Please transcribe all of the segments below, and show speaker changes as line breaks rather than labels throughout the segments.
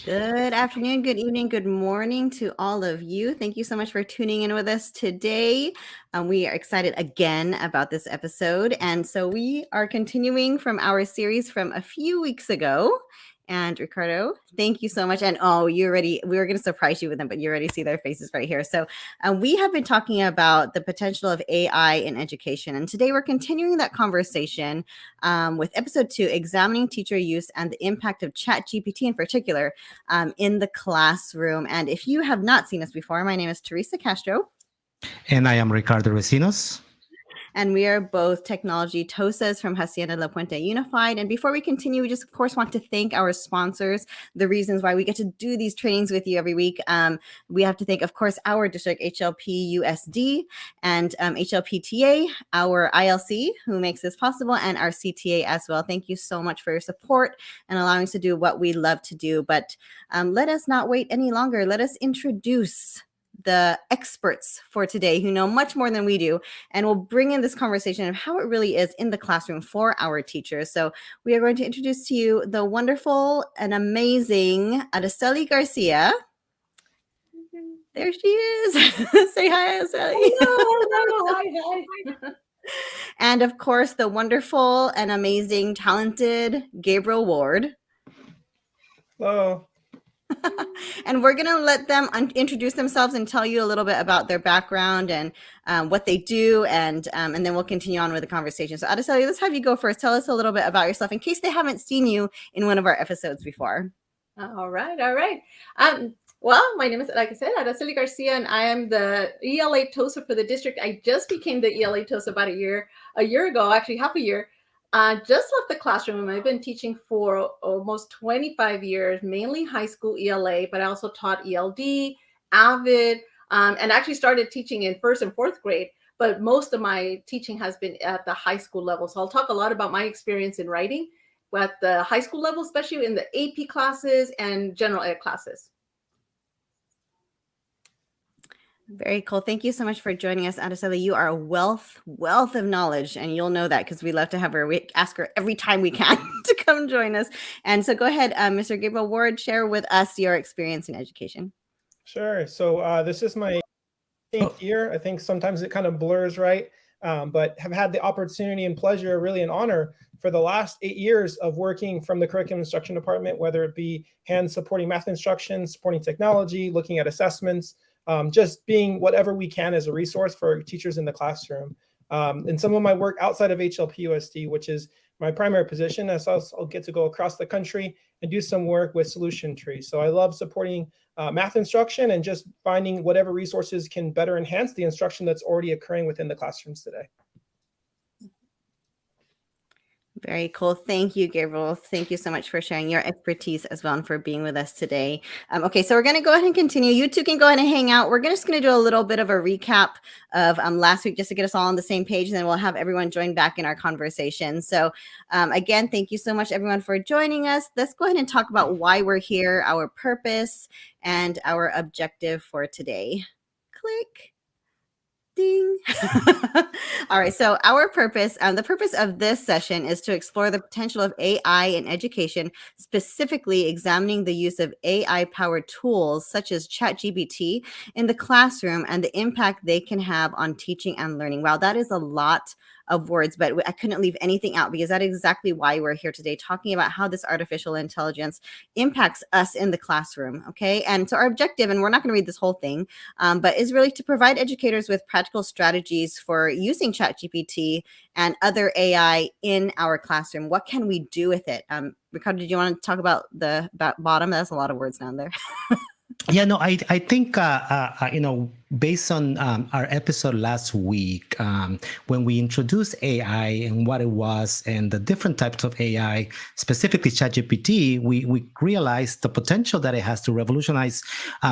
Good afternoon, good evening, good morning to all of you. Thank you so much for tuning in with us today. We are excited again about this episode. And so we are continuing from our series from a few weeks ago. And Ricardo, thank you so much. And we were going to surprise you with them, but you already see their faces right here. So we have been talking about the potential of AI in education. And today we're continuing that conversation with episode 2, examining teacher use and the impact of ChatGPT in particular in the classroom. And if you have not seen us before, my name is Teresa Castro.
And I am Ricardo Recinos.
And we are both technology TOSAs from Hacienda La Puente Unified. And before we continue, we just, of course, want to thank our sponsors, the reasons why we get to do these trainings with you every week. We have to thank, of course, our district, HLP USD, and HLPTA, our ILC, who makes this possible, and our CTA as well. Thank you so much for your support and allowing us to do what we love to do. But let us not wait any longer. Let us introduce the experts for today who know much more than we do, and we'll bring in this conversation of how it really is in the classroom for our teachers. So we are going to introduce to you the wonderful and amazing Araceli Garcia. There she is. Say hi, Araceli.
Hello. Hi.
And of course, the wonderful and amazing, talented Gabriel Ward.
Hello.
And we're going to let them introduce themselves and tell you a little bit about their background and what they do, and then we'll continue on with the conversation. So Araceli, let's have you go first. Tell us a little bit about yourself in case they haven't seen you in one of our episodes before.
All right. Well, my name is, like I said, Araceli Garcia, and I am the ELA TOSA for the district. I just became the ELA TOSA about a year ago, actually half a year. Just left the classroom. I've been teaching for almost 25 years, mainly high school ELA, but I also taught ELD, AVID, and actually started teaching in 1st and 4th grade. But most of my teaching has been at the high school level. So I'll talk a lot about my experience in writing at the high school level, especially in the AP classes and general ed classes.
Very cool. Thank you so much for joining us, Araceli. You are a wealth of knowledge, and you'll know that because we love to have her. We ask her every time we can to come join us. And so go ahead, Mr. Gabriel Ward, share with us your experience in education.
Sure. So this is my 8th year. I think sometimes it kind of blurs, right? But have had the opportunity and pleasure, really an honor, for the last 8 years of working from the curriculum instruction department, whether it be hands supporting math instruction, supporting technology, looking at assessments, just being whatever we can as a resource for teachers in the classroom. And some of my work outside of HLPUSD, which is my primary position, as I'll get to go across the country and do some work with Solution Tree. So I love supporting math instruction and just finding whatever resources can better enhance the instruction that's already occurring within the classrooms today.
Very cool. Thank you, Gabriel. Thank you so much for sharing your expertise as well and for being with us today. Okay, so we're going to go ahead and continue. You two can go ahead and hang out. We're just going to do a little bit of a recap of last week just to get us all on the same page, and then we'll have everyone join back in our conversation. So again, thank you so much, everyone, for joining us. Let's go ahead and talk about why we're here, our purpose, and our objective for today. Click. Ding. All right. So our purpose, the purpose of this session is to explore the potential of AI in education, specifically examining the use of AI-powered tools such as ChatGPT in the classroom and the impact they can have on teaching and learning. Wow, that is a lot of words, but I couldn't leave anything out because that is exactly why we're here today, talking about how this artificial intelligence impacts us in the classroom. Okay. And so our objective, and we're not going to read this whole thing, but is really to provide educators with practical strategies for using ChatGPT and other AI in our classroom. What can we do with it? Ricardo, did you want to talk about the bottom? That's a lot of words down there.
Yeah, no, I think, based on our episode last week, when we introduced AI and what it was and the different types of AI, specifically ChatGPT, we realized the potential that it has to revolutionize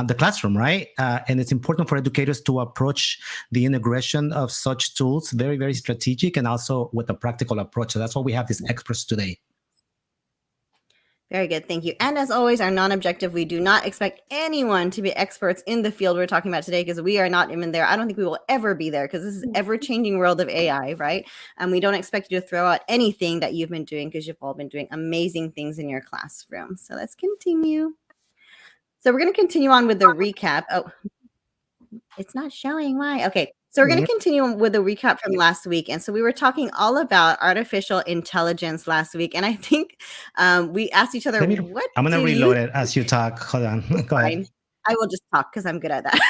the classroom, right? And it's important for educators to approach the integration of such tools very, very strategic and also with a practical approach. So that's why we have these experts today.
Very good. Thank you. And as always, our non-objective, we do not expect anyone to be experts in the field we're talking about today because we are not even there. I don't think we will ever be there because this is ever-changing world of AI, right? And we don't expect you to throw out anything that you've been doing because you've all been doing amazing things in your classroom. So let's continue. So we're going to continue on with the recap. Oh, it's not showing. Why? Okay. So we're going to continue with the recap from last week. And so we were talking all about artificial intelligence last week. And I think we asked each other,
I'm going to reload it as you talk. Hold on. Go ahead.
I will just talk because I'm good at that.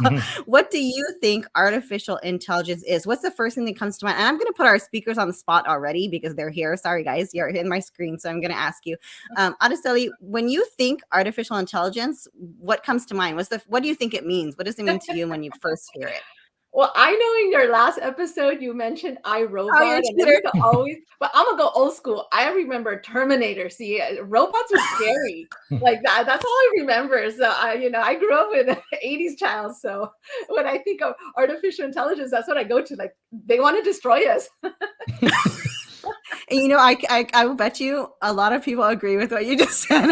Mm-hmm.
What do you think artificial intelligence is? What's the first thing that comes to mind? And I'm going to put our speakers on the spot already because they're here. Sorry, guys. You're in my screen. So I'm going to ask you. Araceli, when you think artificial intelligence, what comes to mind? What do you think it means? What does it mean to you when you first hear it?
Well, I know in your last episode you mentioned iRobot,
Oh, you're
and then always, but I'm gonna go old school. I remember Terminator. See, robots were scary like that. That's all I remember. So I grew up with an '80s child. So when I think of artificial intelligence, that's what I go to. Like they want to destroy us.
And I will bet you a lot of people agree with what you just said.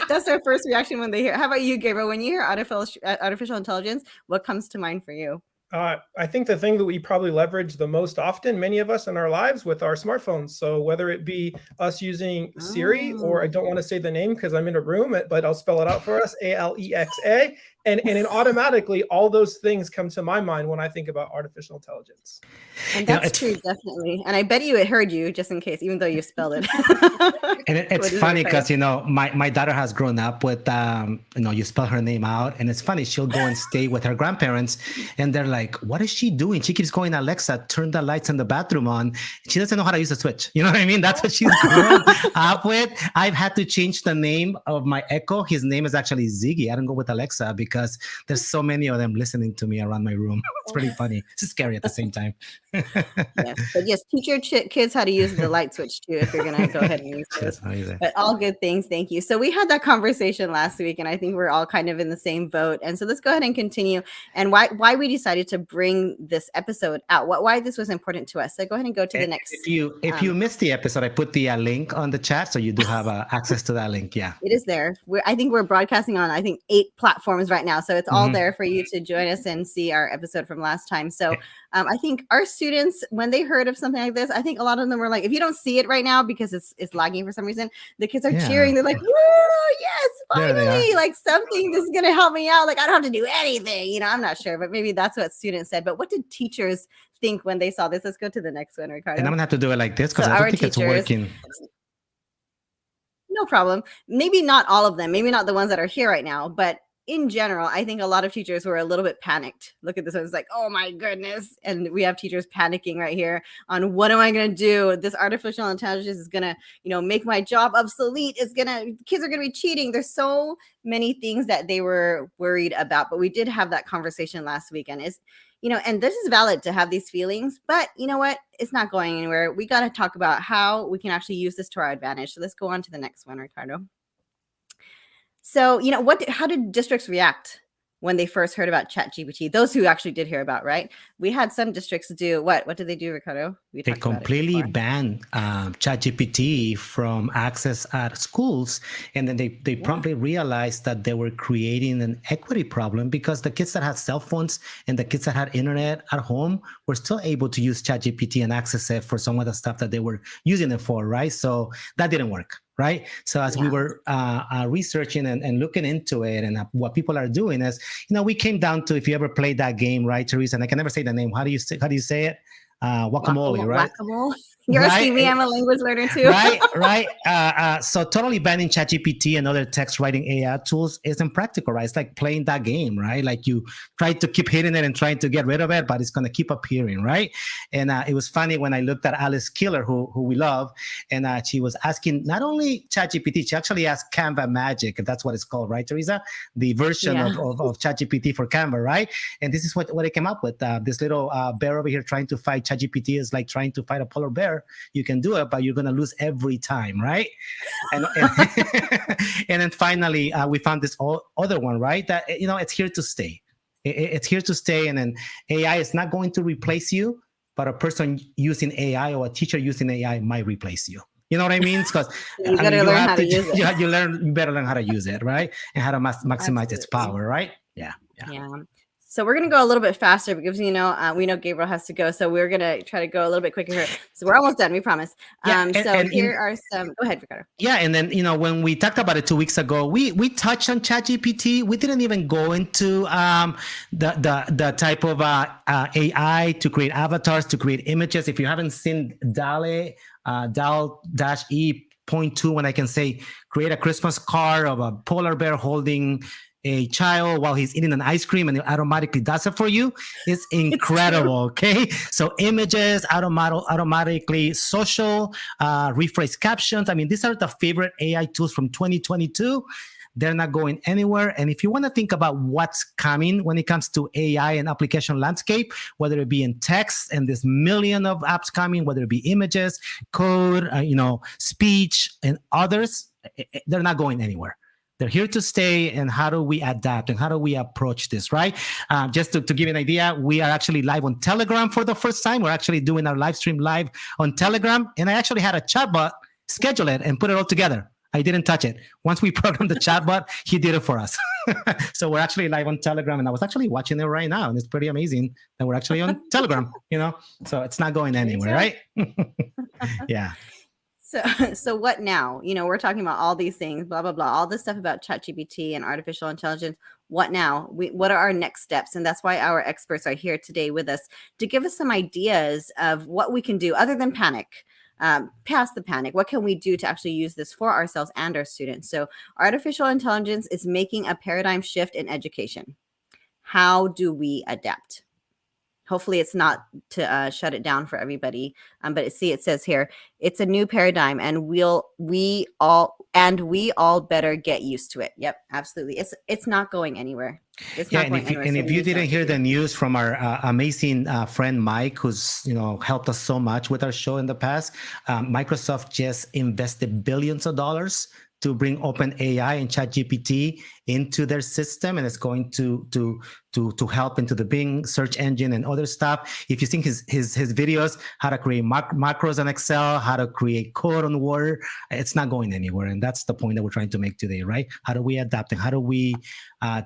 That's their first reaction when they hear. How about you, Gabriel? When you hear artificial intelligence, what comes to mind for you?
I think the thing that we probably leverage the most often, many of us in our lives, with our smartphones. So whether it be us using Siri, or I don't want to say the name because I'm in a room, but I'll spell it out for us, Alexa. And then automatically all those things come to my mind when I think about artificial intelligence.
And that's true, definitely. And I bet you it heard you just in case, even though you spelled it.
And it's funny because, my daughter has grown up with, you spell her name out, and it's funny. She'll go and stay with her grandparents and they're like, what is she doing? She keeps going, Alexa, turn the lights in the bathroom on. She doesn't know how to use a switch. You know what I mean? That's what she's grown up with. I've had to change the name of my Echo. His name is actually Ziggy. I don't go with Alexa because there's so many of them listening to me around my room. It's pretty funny. It's scary at the same time.
Yes, teach your kids how to use the light switch too if you're gonna go ahead and use it. But all good things, thank you. So we had that conversation last week, and I think we're all kind of in the same boat. And so let's go ahead and continue. And why we decided to bring this episode out, why this was important to us. So go ahead and go to the next.
If you missed the episode, I put the link on the chat, so you do have access to that link. Yeah,
it is there. I think we're broadcasting on 8 platforms right now, so it's all there for you to join us and see our episode from last time. So I think our students, when they heard of something like this, I think a lot of them were like, if you don't see it right now because it's lagging for some reason, the kids are cheering. They're like, woo, yes, finally, like something is going to help me out. Like I don't have to do anything. I'm not sure, but maybe that's what students said. But what did teachers think when they saw this? Let's go to the next one, Ricardo.
And I'm going to have to do it like this because I don't think it's working.
No problem. Maybe not all of them, maybe not the ones that are here right now, but in general, I think a lot of teachers were a little bit panicked. Look at this one. It's like, oh my goodness. And we have teachers panicking right here on what am I going to do? This artificial intelligence is going to, make my job obsolete. Kids are going to be cheating. There's so many things that they were worried about, but we did have that conversation last weekend. And this is valid to have these feelings, but you know what? It's not going anywhere. We got to talk about how we can actually use this to our advantage. So let's go on to the next one, Ricardo. So, how did districts react when they first heard about ChatGPT? Those who actually did hear about, right? We had some districts do what? What did they do, Ricardo?
They completely banned ChatGPT from access at schools. And then they promptly realized that they were creating an equity problem because the kids that had cell phones and the kids that had internet at home were still able to use ChatGPT and access it for some of the stuff that they were using it for, right? So that didn't work. Right. So as we were researching and looking into it, and what people are doing is, we came down to, if you ever played that game, right, Teresa? And I can never say the name. How do you say it? Guacamole, right?
Guacamole. You're asking me, I'm a language learner too.
Right. So totally banning ChatGPT and other text writing AI tools is impractical, right? It's like playing that game, right? Like you try to keep hitting it and trying to get rid of it, but it's going to keep appearing, right? And it was funny when I looked at Alice Killer, who we love, and she was asking not only ChatGPT, she actually asked Canva Magic, if that's what it's called, right, Teresa? The version of ChatGPT for Canva, right? And this is what it came up with. This little bear over here trying to fight ChatGPT is like trying to fight a polar bear. You can do it, but you're going to lose every time, right? And then finally, we found this other one, right? That, it's here to stay. It's here to stay. And then AI is not going to replace you, but a person using AI or a teacher using AI might replace you. You know what I mean? Because
you better learn how to use it.
You better learn how to use it, right? And how to maximize its power, right? Yeah.
So we're going to go a little bit faster because, we know Gabriel has to go. So we're going to try to go a little bit quicker here. So we're almost done, we promise. Here are some, go ahead, Ricardo.
Yeah, and then when we talked about it 2 weeks ago, we touched on ChatGPT. We didn't even go into the type of AI to create avatars, to create images. If you haven't seen DAL-E, DAL-E.2, when I can say create a Christmas card of a polar bear holding a child while he's eating an ice cream, and it automatically does it for you. It's incredible. Okay, so images, automatically social, rephrase captions. I mean, these are the favorite AI tools from 2022. They're not going anywhere. And if you want to think about what's coming when it comes to AI and application landscape, whether it be in text and there's million of apps coming, whether it be images, code, speech, and others, they're not going anywhere. They're here to stay, and how do we adapt and how do we approach this, right? Just to give you an idea, we are actually live on Telegram for the first time. We're actually doing our live stream live on Telegram, and I actually had a chatbot schedule it and put it all together. I didn't touch it. Once we programmed the chatbot, he did it for us. So we're actually live on Telegram, and I was actually watching it right now, and it's pretty amazing that we're actually on Telegram, so it's not going anywhere, right? Yeah.
So what now? We're talking about all these things, blah, blah, blah, all this stuff about ChatGPT and artificial intelligence. What now? What are our next steps? And that's why our experts are here today with us to give us some ideas of what we can do other than panic. Past the panic, what can we do to actually use this for ourselves and our students? So artificial intelligence is making a paradigm shift in education. How do we adapt? Hopefully it's not to shut it down for everybody. But it says here, it's a new paradigm, and we all better get used to it. Yep, absolutely. It's not going anywhere. It's not going anywhere.
And if you didn't hear the news from our amazing friend Mike, who's helped us so much with our show in the past, Microsoft just invested billions of dollars to bring OpenAI and ChatGPT into their system, and it's going to help into the Bing search engine and other stuff. If you think his videos, how to create macros on Excel, how to create code on Word, it's not going anywhere, and that's the point that we're trying to make today, right? How do we adapt, and how do we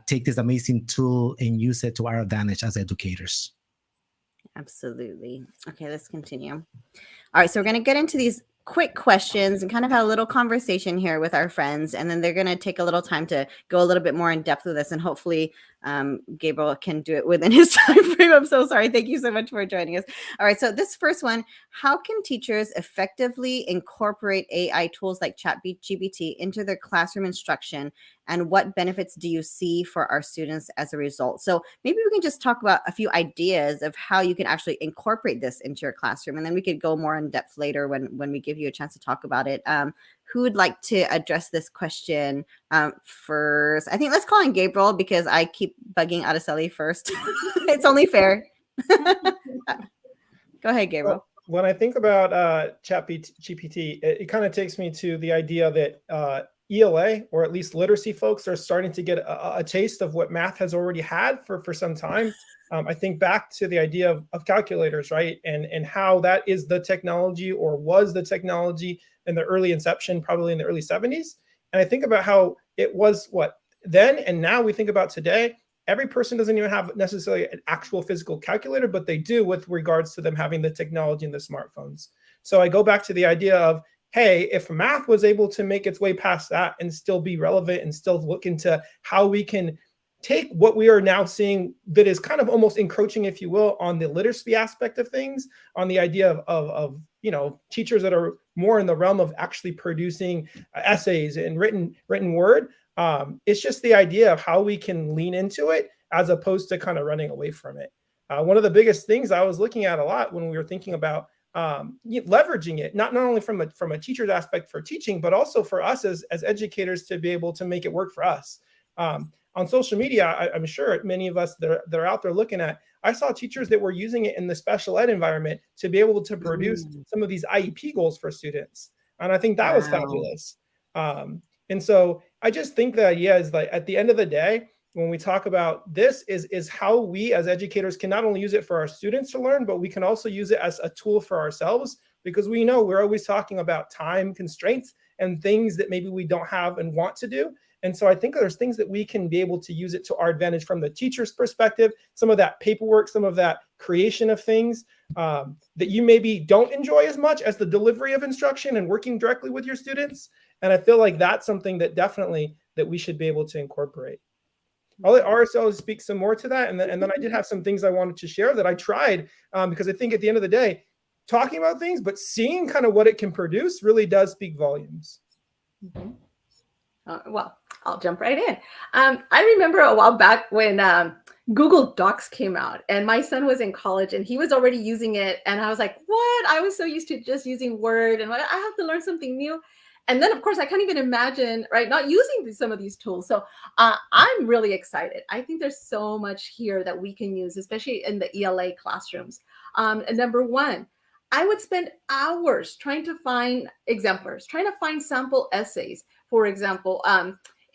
take this amazing tool and use it to our advantage as educators?
Absolutely. Okay, let's continue. All right, so we're going to get into these quick questions and kind of have a little conversation here with our friends, and then they're going to take a little time to go a little bit more in depth with us, and hopefully Gabriel can do it within his time frame. I'm so sorry. Thank you so much for joining us. All right, so this first one, how can teachers effectively incorporate AI tools like ChatGPT into their classroom instruction, and what benefits do you see for our students as a result? So maybe we can just talk about a few ideas of how you can actually incorporate this into your classroom, and then we could go more in depth later when we give you a chance to talk about it. Who would like to address this question first? I think let's call in Gabriel because I keep bugging Araceli first. It's only fair. Go ahead, Gabriel.
Well, when I think about ChatGPT, it kind of takes me to the idea that ELA, or at least literacy folks, are starting to get a taste of what math has already had for some time. I think back to the idea of calculators, right? And how that is the technology, or was the technology in the early inception, probably in the early 70s. And I think about how it was then, and now we think about today. Every person doesn't even have necessarily an actual physical calculator, but they do with regards to them having the technology and the smartphones. So I go back to the idea of, hey, if math was able to make its way past that and still be relevant and still look into how we can take what we are now seeing that is kind of almost encroaching, if you will, on the literacy aspect of things, on the idea of teachers that are more in the realm of actually producing essays and written word. It's just the idea of how we can lean into it as opposed to kind of running away from it. One of the biggest things I was looking at a lot when we were thinking about leveraging it, not only from a teacher's aspect for teaching, but also for us as educators to be able to make it work for us. On social media, I'm sure many of us that are out there looking at, I saw teachers that were using it in the special ed environment to be able to produce some of these IEP goals for students. And I think that was fabulous. And so I just think the idea is like, at the end of the day, when we talk about this is how we as educators can not only use it for our students to learn, but we can also use it as a tool for ourselves, because we know we're always talking about time constraints and things that maybe we don't have and want to do. And so I think there's things that we can be able to use it to our advantage from the teacher's perspective, some of that paperwork, some of that creation of things that you maybe don't enjoy as much as the delivery of instruction and working directly with your students. And I feel like that's something that definitely that we should be able to incorporate. I'll let Araceli speak some more to that. And then I did have some things I wanted to share that I tried because I think at the end of the day, talking about things, but seeing kind of what it can produce really does speak volumes.
Mm-hmm. Well, I'll jump right in. I remember a while back when Google Docs came out and my son was in college and he was already using it. And I was like, what? I was so used to just using Word and I have to learn something new. And then, of course, I can't even imagine, right, not using some of these tools. So I'm really excited. I think there's so much here that we can use, especially in the ELA classrooms. And number one, I would spend hours trying to find exemplars, trying to find sample essays, for example.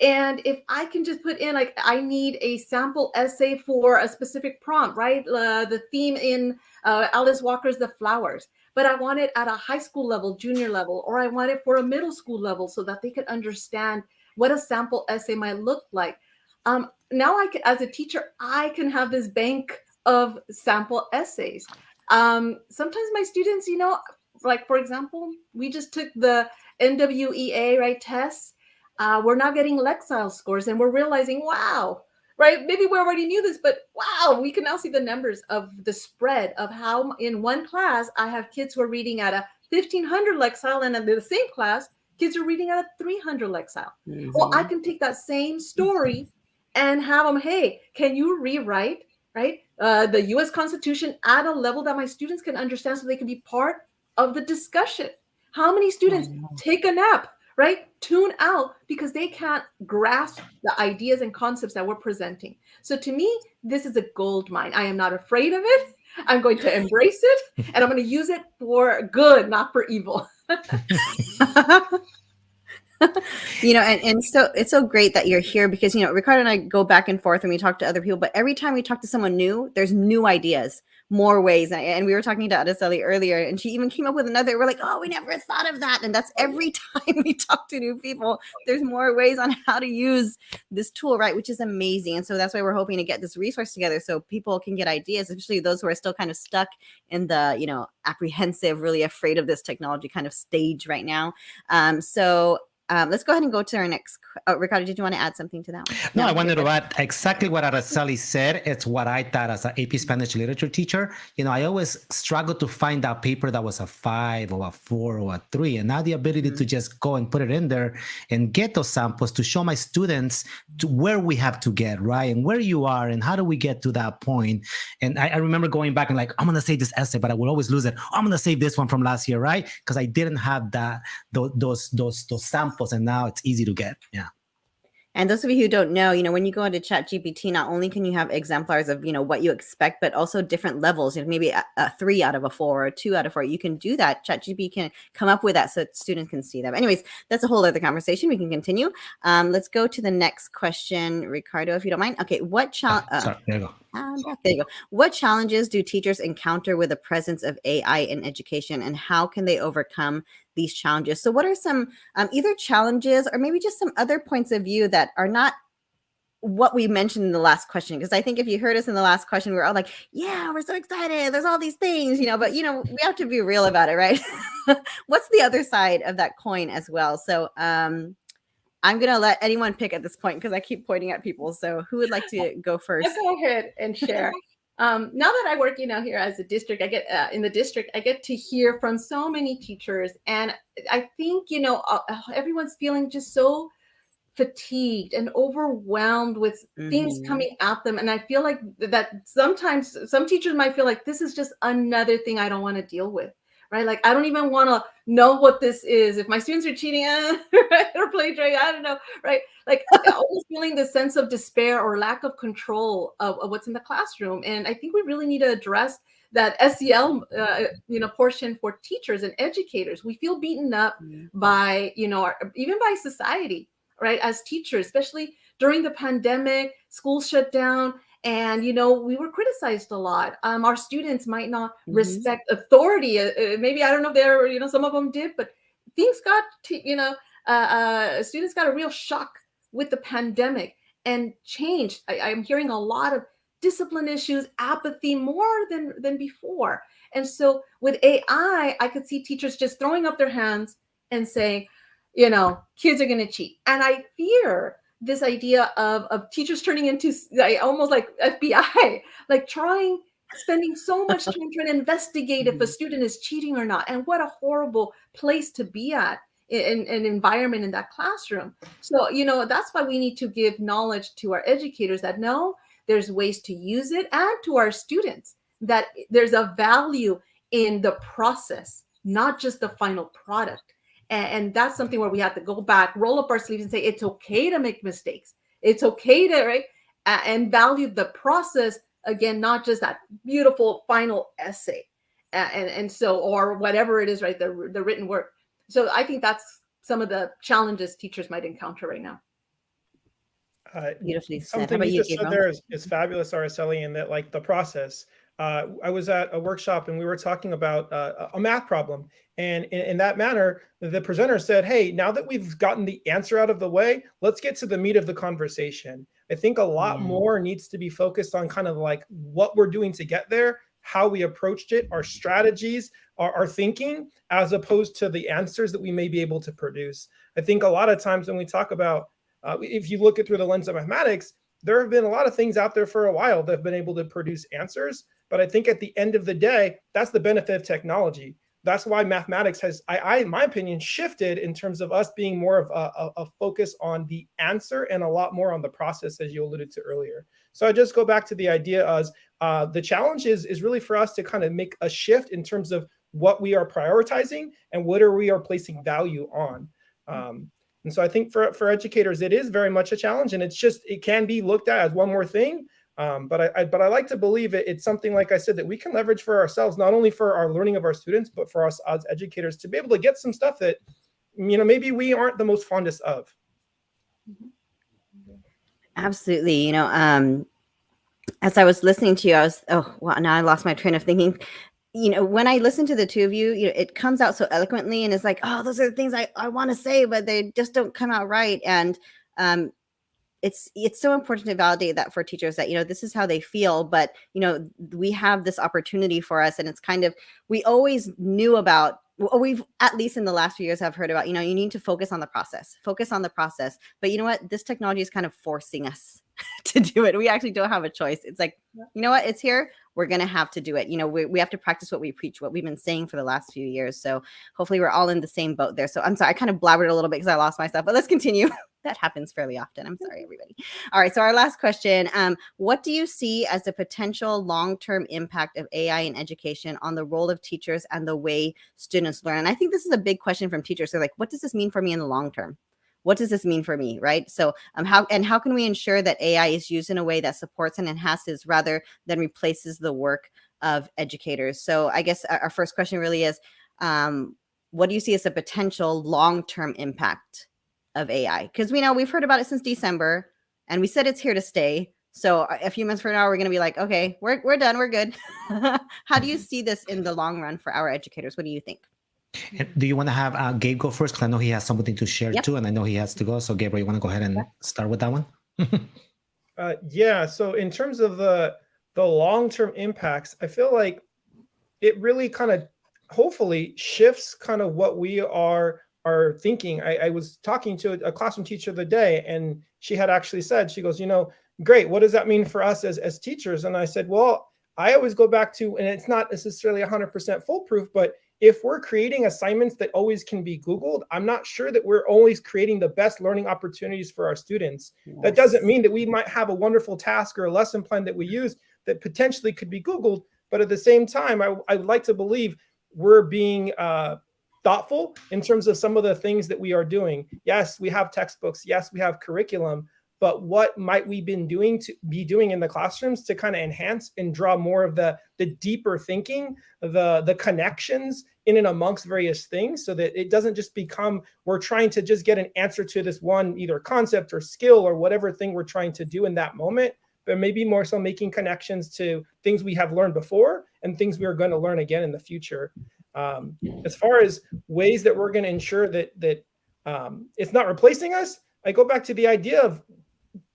And if I can just put in, like, I need a sample essay for a specific prompt, right? The theme in Alice Walker's The Flowers. But I want it at a high school level, junior level, or I want it for a middle school level so that they can understand what a sample essay might look like. Now I can, as a teacher, I can have this bank of sample essays. Sometimes my students, you know, like, for example, we just took the NWEA, right, tests. We're not getting Lexile scores and we're realizing, wow, right? Maybe we already knew this, but wow, we can now see the numbers of the spread of how in one class, I have kids who are reading at a 1500 Lexile and in the same class, kids are reading at a 300 Lexile. Mm-hmm. Well, I can take that same story and have them, hey, can you rewrite, right? The US Constitution at a level that my students can understand so they can be part of the discussion. How many students take a nap, right? Tune out because they can't grasp the ideas and concepts that we're presenting. So to me, this is a gold mine. I am not afraid of it. I'm going to embrace it and I'm going to use it for good, not for evil.
You know, and so it's so great that you're here because, you know, Ricardo and I go back and forth and we talk to other people, but every time we talk to someone new, there's new ideas, more ways. And we were talking to Araceli earlier and she even came up with another. We're like, oh, we never thought of that. And that's every time we talk to new people, there's more ways on how to use this tool, right? Which is amazing. And so that's why we're hoping to get this resource together so people can get ideas, especially those who are still kind of stuck in the, you know, apprehensive, really afraid of this technology kind of stage right now. Let's go ahead and go to our next. Ricardo, did you want to add something to that one?
No, I wanted to add exactly what Araceli said. It's what I thought as an AP Spanish literature teacher. You know, I always struggled to find that paper that was a 5 or a 4 or a 3. And now the ability to just go and put it in there and get those samples to show my students to where we have to get, right? And where you are and how do we get to that point. And I remember going back and like, I'm going to save this essay, but I will always lose it. I'm going to save this one from last year, right? Because I didn't have that those samples. And now it's easy to get. Yeah.
And those of you who don't know, you know, when you go into ChatGPT, not only can you have exemplars of, you know, what you expect, but also different levels, you know, maybe a 3 out of a 4 or a 2 out of 4. You can do that. ChatGPT can come up with that so that students can see that. But anyways, that's a whole other conversation. We can continue. Let's go to the next question, Ricardo, if you don't mind. Okay,
sorry, there you go.
There you go. What challenges do teachers encounter with the presence of AI in education, and how can they overcome these challenges? So what are some either challenges or maybe just some other points of view that are not what we mentioned in the last question? Because I think if you heard us in the last question, we were all like, yeah, we're so excited. There's all these things, you know, but, you know, we have to be real about it, right? What's the other side of that coin as well? So I'm going to let anyone pick at this point because I keep pointing at people. So who would like to go first?
I'll go ahead and share. Now that I work, you know, here as a district, I get in the district, I get to hear from so many teachers. And I think, you know, everyone's feeling just so fatigued and overwhelmed with things coming at them. And I feel like that sometimes some teachers might feel like this is just another thing I don't want to deal with. Right? Like, I don't even want to know what this is. If my students are cheating right, or plagiarizing, I don't know, right? Like, always feeling this sense of despair or lack of control of what's in the classroom. And I think we really need to address that SEL, you know, portion for teachers and educators. We feel beaten up by, you know, even by society, right? As teachers, especially during the pandemic, schools shut down. And, you know, we were criticized a lot. Our students might not respect authority. Maybe, I don't know if they're, you know, some of them did, but things got, to, you know, students got a real shock with the pandemic and change. I'm hearing a lot of discipline issues, apathy more than before. And so with AI, I could see teachers just throwing up their hands and saying, kids are going to cheat. And I fear this idea of teachers turning into almost like FBI, like spending so much time trying to investigate if a student is cheating or not. And what a horrible place to be at in an environment in that classroom. So, that's why we need to give knowledge to our educators that no, there's ways to use it, and to our students that there's a value in the process, not just the final product. And that's something where we have to go back, roll up our sleeves and say, it's okay to make mistakes. It's okay to, right? And value the process, again, not just that beautiful final essay. And so, or whatever it is, right? The written work. So I think that's some of the challenges teachers might encounter right now.
Beautifully said.
Something you just said there is fabulous, Araceli, in that, like, the process. I was at a workshop and we were talking about a math problem. And in that manner, the presenter said, hey, now that we've gotten the answer out of the way, let's get to the meat of the conversation. I think a lot more needs to be focused on kind of like what we're doing to get there, how we approached it, our strategies, our thinking, as opposed to the answers that we may be able to produce. I think a lot of times when we talk about, if you look at through the lens of mathematics, there have been a lot of things out there for a while that have been able to produce answers. But I think at the end of the day, that's the benefit of technology. That's why mathematics has, in my opinion, shifted in terms of us being more of a focus on the answer and a lot more on the process, as you alluded to earlier. So I just go back to the idea as the challenge is really for us to kind of make a shift in terms of what we are prioritizing and what we are placing value on. And so I think for educators, it is very much a challenge, and it can be looked at as one more thing. But I like to believe it's something, like I said, that we can leverage for ourselves, not only for our learning of our students, but for us as educators to be able to get some stuff that, maybe we aren't the most fondest of.
Absolutely. As I was listening to you, now I lost my train of thinking. When I listen to the two of you, it comes out so eloquently, and it's like, oh, those are the things I want to say, but they just don't come out right. And it's so important to validate that for teachers, that, this is how they feel, but, we have this opportunity for us. And it's kind of, we always knew about, we've, at least in the last few years, have heard about, you need to focus on the process. But you know what? This technology is kind of forcing us to do it. We actually don't have a choice. It's like, you know what? It's here. We're going to have to do it. We have to practice what we preach, what we've been saying for the last few years. So hopefully we're all in the same boat there. So I'm sorry, I kind of blabbered a little bit because I lost myself, but let's continue. That happens fairly often. I'm sorry, everybody. All right. So our last question, what do you see as the potential long-term impact of AI in education on the role of teachers and the way students learn? And I think this is a big question from teachers. They're like, what does this mean for me in the long term? What does this mean for me, right? So how can we ensure that AI is used in a way that supports and enhances rather than replaces the work of educators? So I guess our first question really is, what do you see as a potential long-term impact of AI? Because we've heard about it since December, and we said it's here to stay. So a few months from now, we're going to be like, okay, we're done, we're good. How do you see this in the long run for our educators? What do you think?
And do you want to have Gabe go first? Because I know he has something to share too, and I know he has to go. So Gabriel, you want to go ahead and start with that one?
Yeah. So in terms of the long-term impacts, I feel like it really kind of hopefully shifts kind of what we are thinking. I was talking to a classroom teacher the other day, and she had actually said, she goes, great, what does that mean for us as teachers? And I said, well, I always go back to, and it's not necessarily 100% foolproof, but if we're creating assignments that always can be Googled, I'm not sure that we're always creating the best learning opportunities for our students. Yes. That doesn't mean that we might have a wonderful task or a lesson plan that we use that potentially could be Googled. But at the same time, I would like to believe we're being thoughtful in terms of some of the things that we are doing. Yes, we have textbooks. Yes, we have curriculum. But what might we be doing in the classrooms to kind of enhance and draw more of the deeper thinking, the connections in and amongst various things, so that it doesn't just become we're trying to just get an answer to this one either concept or skill or whatever thing we're trying to do in that moment, but maybe more so making connections to things we have learned before and things we are going to learn again in the future. As far as ways that we're going to ensure that it's not replacing us, I go back to the idea of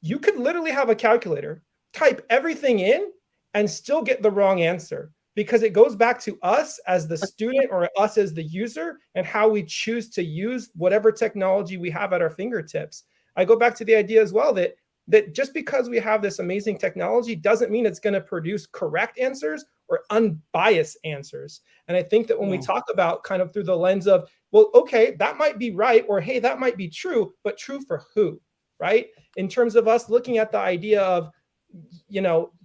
you could literally have a calculator, type everything in, and still get the wrong answer, because it goes back to us as the student or us as the user and how we choose to use whatever technology we have at our fingertips. I go back to the idea as well that just because we have this amazing technology doesn't mean it's going to produce correct answers or unbiased answers. And I think that when we talk about kind of through the lens of, well, okay, that might be right, or hey, that might be true, but true for who, right? In terms of us looking at the idea of,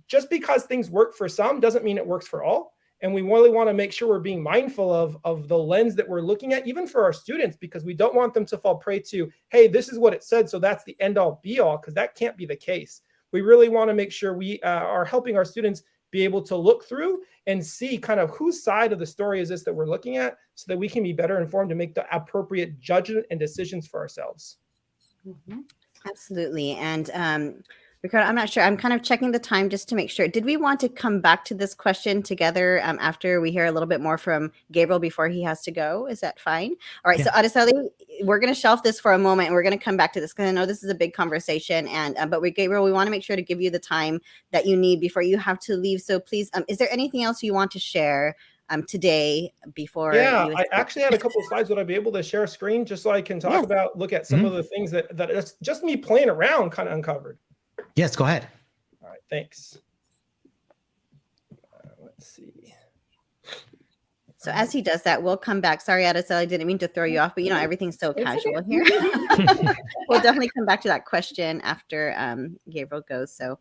just because things work for some doesn't mean it works for all. And we really want to make sure we're being mindful of the lens that we're looking at, even for our students, because we don't want them to fall prey to, hey, this is what it said, so that's the end all be all, because that can't be the case. We really want to make sure we are helping our students be able to look through and see kind of whose side of the story is this that we're looking at, so that we can be better informed to make the appropriate judgment and decisions for ourselves.
Mm-hmm. Absolutely. And Ricardo, I'm not sure. I'm kind of checking the time just to make sure. Did we want to come back to this question together after we hear a little bit more from Gabriel before he has to go? Is that fine? All right. Yeah. So Araceli, we're going to shelf this for a moment, and we're going to come back to this because I know this is a big conversation. And but Gabriel, we want to make sure to give you the time that you need before you have to leave. So please, is there anything else you want to share today before?
Yeah, I actually had a couple of slides. Would I be able to share a screen just so I can talk about, look at some of the things that it's just me playing around kind of uncovered?
Yes, go ahead.
All right, thanks. Let's see.
So as he does that, we'll come back. Sorry, Araceli, I didn't mean to throw you off, but everything's so casual here. We'll definitely come back to that question after Gabriel goes. So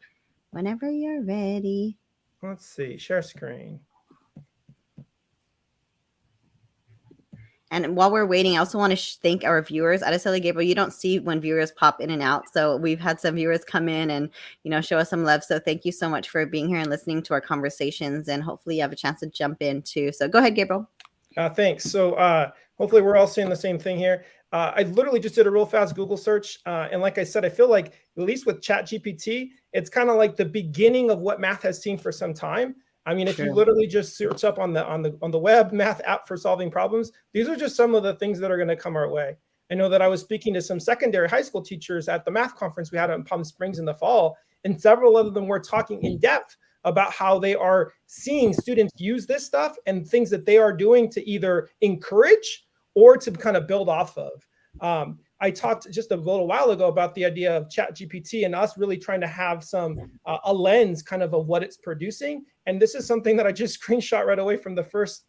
whenever you're ready.
Let's see, share screen.
And while we're waiting, I also want to thank our viewers. Araceli, Gabriel, you don't see when viewers pop in and out. So we've had some viewers come in and, show us some love. So thank you so much for being here and listening to our conversations. And hopefully you have a chance to jump in too. So go ahead, Gabriel.
Thanks. So hopefully we're all seeing the same thing here. I literally just did a real fast Google search. And like I said, I feel like at least with ChatGPT, it's kind of like the beginning of what math has seen for some time. I mean, if you literally just search up on the web math app for solving problems, these are just some of the things that are going to come our way. I know that I was speaking to some secondary high school teachers at the math conference we had in Palm Springs in the fall, and several of them were talking in depth about how they are seeing students use this stuff and things that they are doing to either encourage or to kind of build off of. I talked just a little while ago about the idea of ChatGPT and us really trying to have a lens kind of what it's producing. And this is something that I just screenshot right away from the first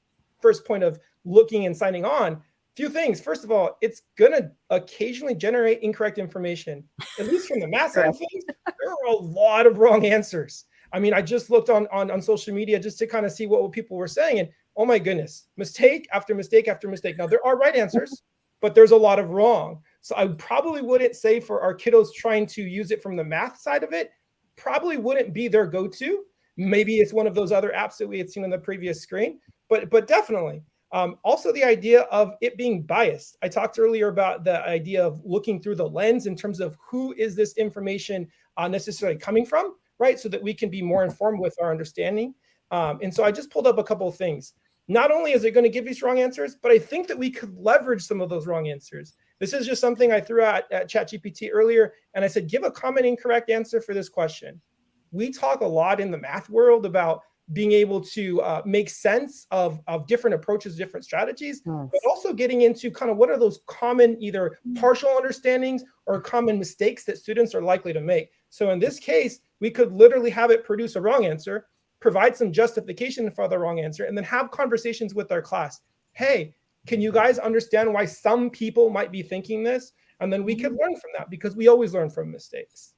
point of looking and signing on. Few things. First of all, it's going to occasionally generate incorrect information. At least from the math side of things, there are a lot of wrong answers. I mean, I just looked on social media just to kind of see what people were saying. And oh my goodness, mistake after mistake after mistake. Now, there are right answers, but there's a lot of wrong. So I probably wouldn't say for our kiddos trying to use it from the math side of it, probably wouldn't be their go-to. Maybe it's one of those other apps that we had seen on the previous screen, but definitely. Also the idea of it being biased. I talked earlier about the idea of looking through the lens in terms of who is this information necessarily coming from, right? So that we can be more informed with our understanding. And so I just pulled up a couple of things. Not only is it going to give these wrong answers, but I think that we could leverage some of those wrong answers. This is just something I threw out at ChatGPT earlier, and I said, give a common incorrect answer for this question. We talk a lot in the math world about being able to make sense of different approaches, different strategies, but also getting into kind of what are those common either partial understandings or common mistakes that students are likely to make. So in this case, we could literally have it produce a wrong answer, provide some justification for the wrong answer, and then have conversations with our class. Hey, can you guys understand why some people might be thinking this? And then we could learn from that because we always learn from mistakes.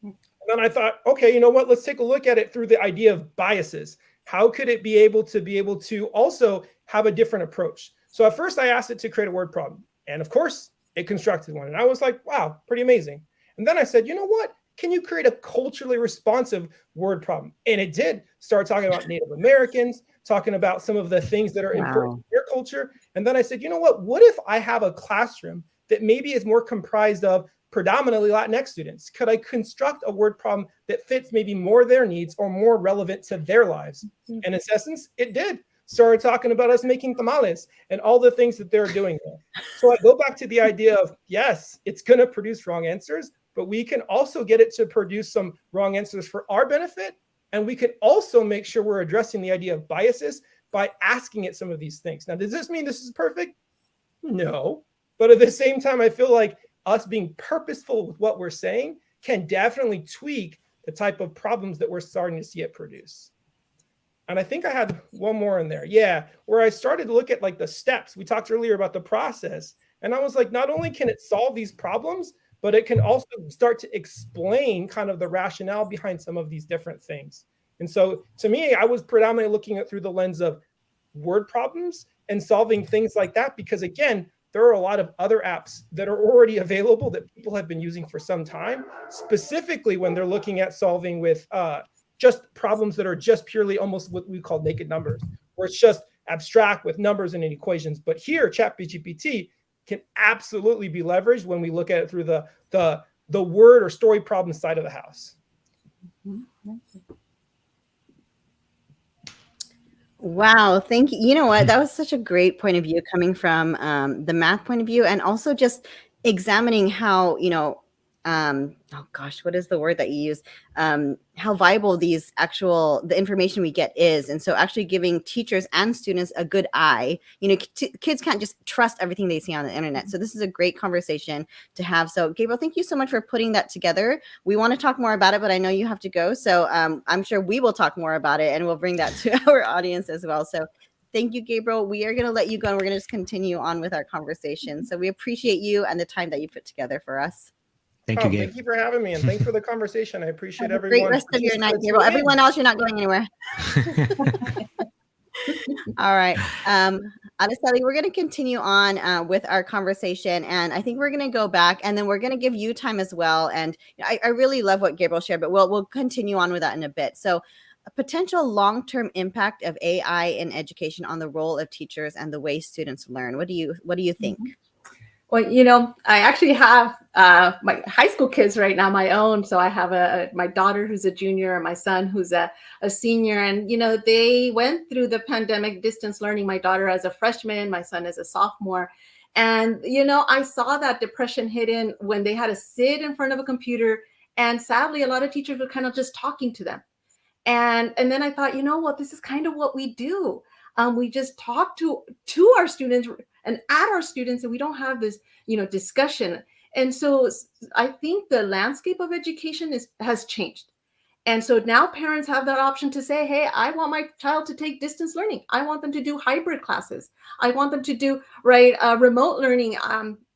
And then I thought, okay, you know what? Let's take a look at it through the idea of biases. How could it be able to also have a different approach? So at first I asked it to create a word problem. And of course, it constructed one. And I was like, wow, pretty amazing. And then I said, you know what? Can you create a culturally responsive word problem? And it did start talking about Native Americans, talking about some of the things that are important to their culture. And then I said, you know what if I have a classroom that maybe is more comprised of predominantly Latinx students? Could I construct a word problem that fits maybe more their needs or more relevant to their lives? And in essence, it did. started talking about us making tamales and all the things that they're doing there. So I go back to the idea of, yes, it's going to produce wrong answers, but we can also get it to produce some wrong answers for our benefit. And we can also make sure we're addressing the idea of biases by asking it some of these things. Now, does this mean this is perfect? No. But at the same time, I feel like us being purposeful with what we're saying can definitely tweak the type of problems that we're starting to see it produce. And I think I had one more in there. Yeah, where I started to look at like the steps. We talked earlier about the process. And I was like, not only can it solve these problems, but it can also start to explain kind of the rationale behind some of these different things. And so to me, I was predominantly looking at through the lens of word problems and solving things like that, because again, there are a lot of other apps that are already available that people have been using for some time, specifically when they're looking at solving with just problems that are just purely almost what we call naked numbers, where it's just abstract with numbers and equations. But here, ChatGPT can absolutely be leveraged when we look at it through the word or story problem side of the house.
Wow, thank you. You know what? That was such a great point of view coming from the math point of view, and also just examining how, oh gosh, what is the word that you use? How viable the information we get is. And so actually giving teachers and students a good eye. Kids can't just trust everything they see on the internet. So this is a great conversation to have. So Gabriel, thank you so much for putting that together. We want to talk more about it, but I know you have to go. So I'm sure we will talk more about it, and we'll bring that to our audience as well. So thank you, Gabriel. We are going to let you go, and we're going to just continue on with our conversation. So we appreciate you and the time that you put together for us.
Thank you, Gabe.
Thank you for having me, and thanks for the conversation. I appreciate
Have a
everyone.
great rest of your night, Gabriel. Everyone else, you're not going anywhere. All right. Araceli, we're going to continue on with our conversation, and I think we're going to go back, and then we're going to give you time as well. And I really love what Gabriel shared, but we'll continue on with that in a bit. So a potential long-term impact of AI in education on the role of teachers and the way students learn. What do you think?
Well, I actually have my high school kids right now, my own. So I have my daughter who's a junior and my son who's a senior. And, they went through the pandemic distance learning, my daughter as a freshman, my son as a sophomore. And, I saw that depression hit in when they had to sit in front of a computer. And sadly, a lot of teachers were kind of just talking to them. And then I thought, this is kind of what we do. We just talk to our students and at our students, and we don't have this, discussion. And so I think the landscape of education has changed. And so now parents have that option to say, hey, I want my child to take distance learning. I want them to do hybrid classes. I want them to do remote learning.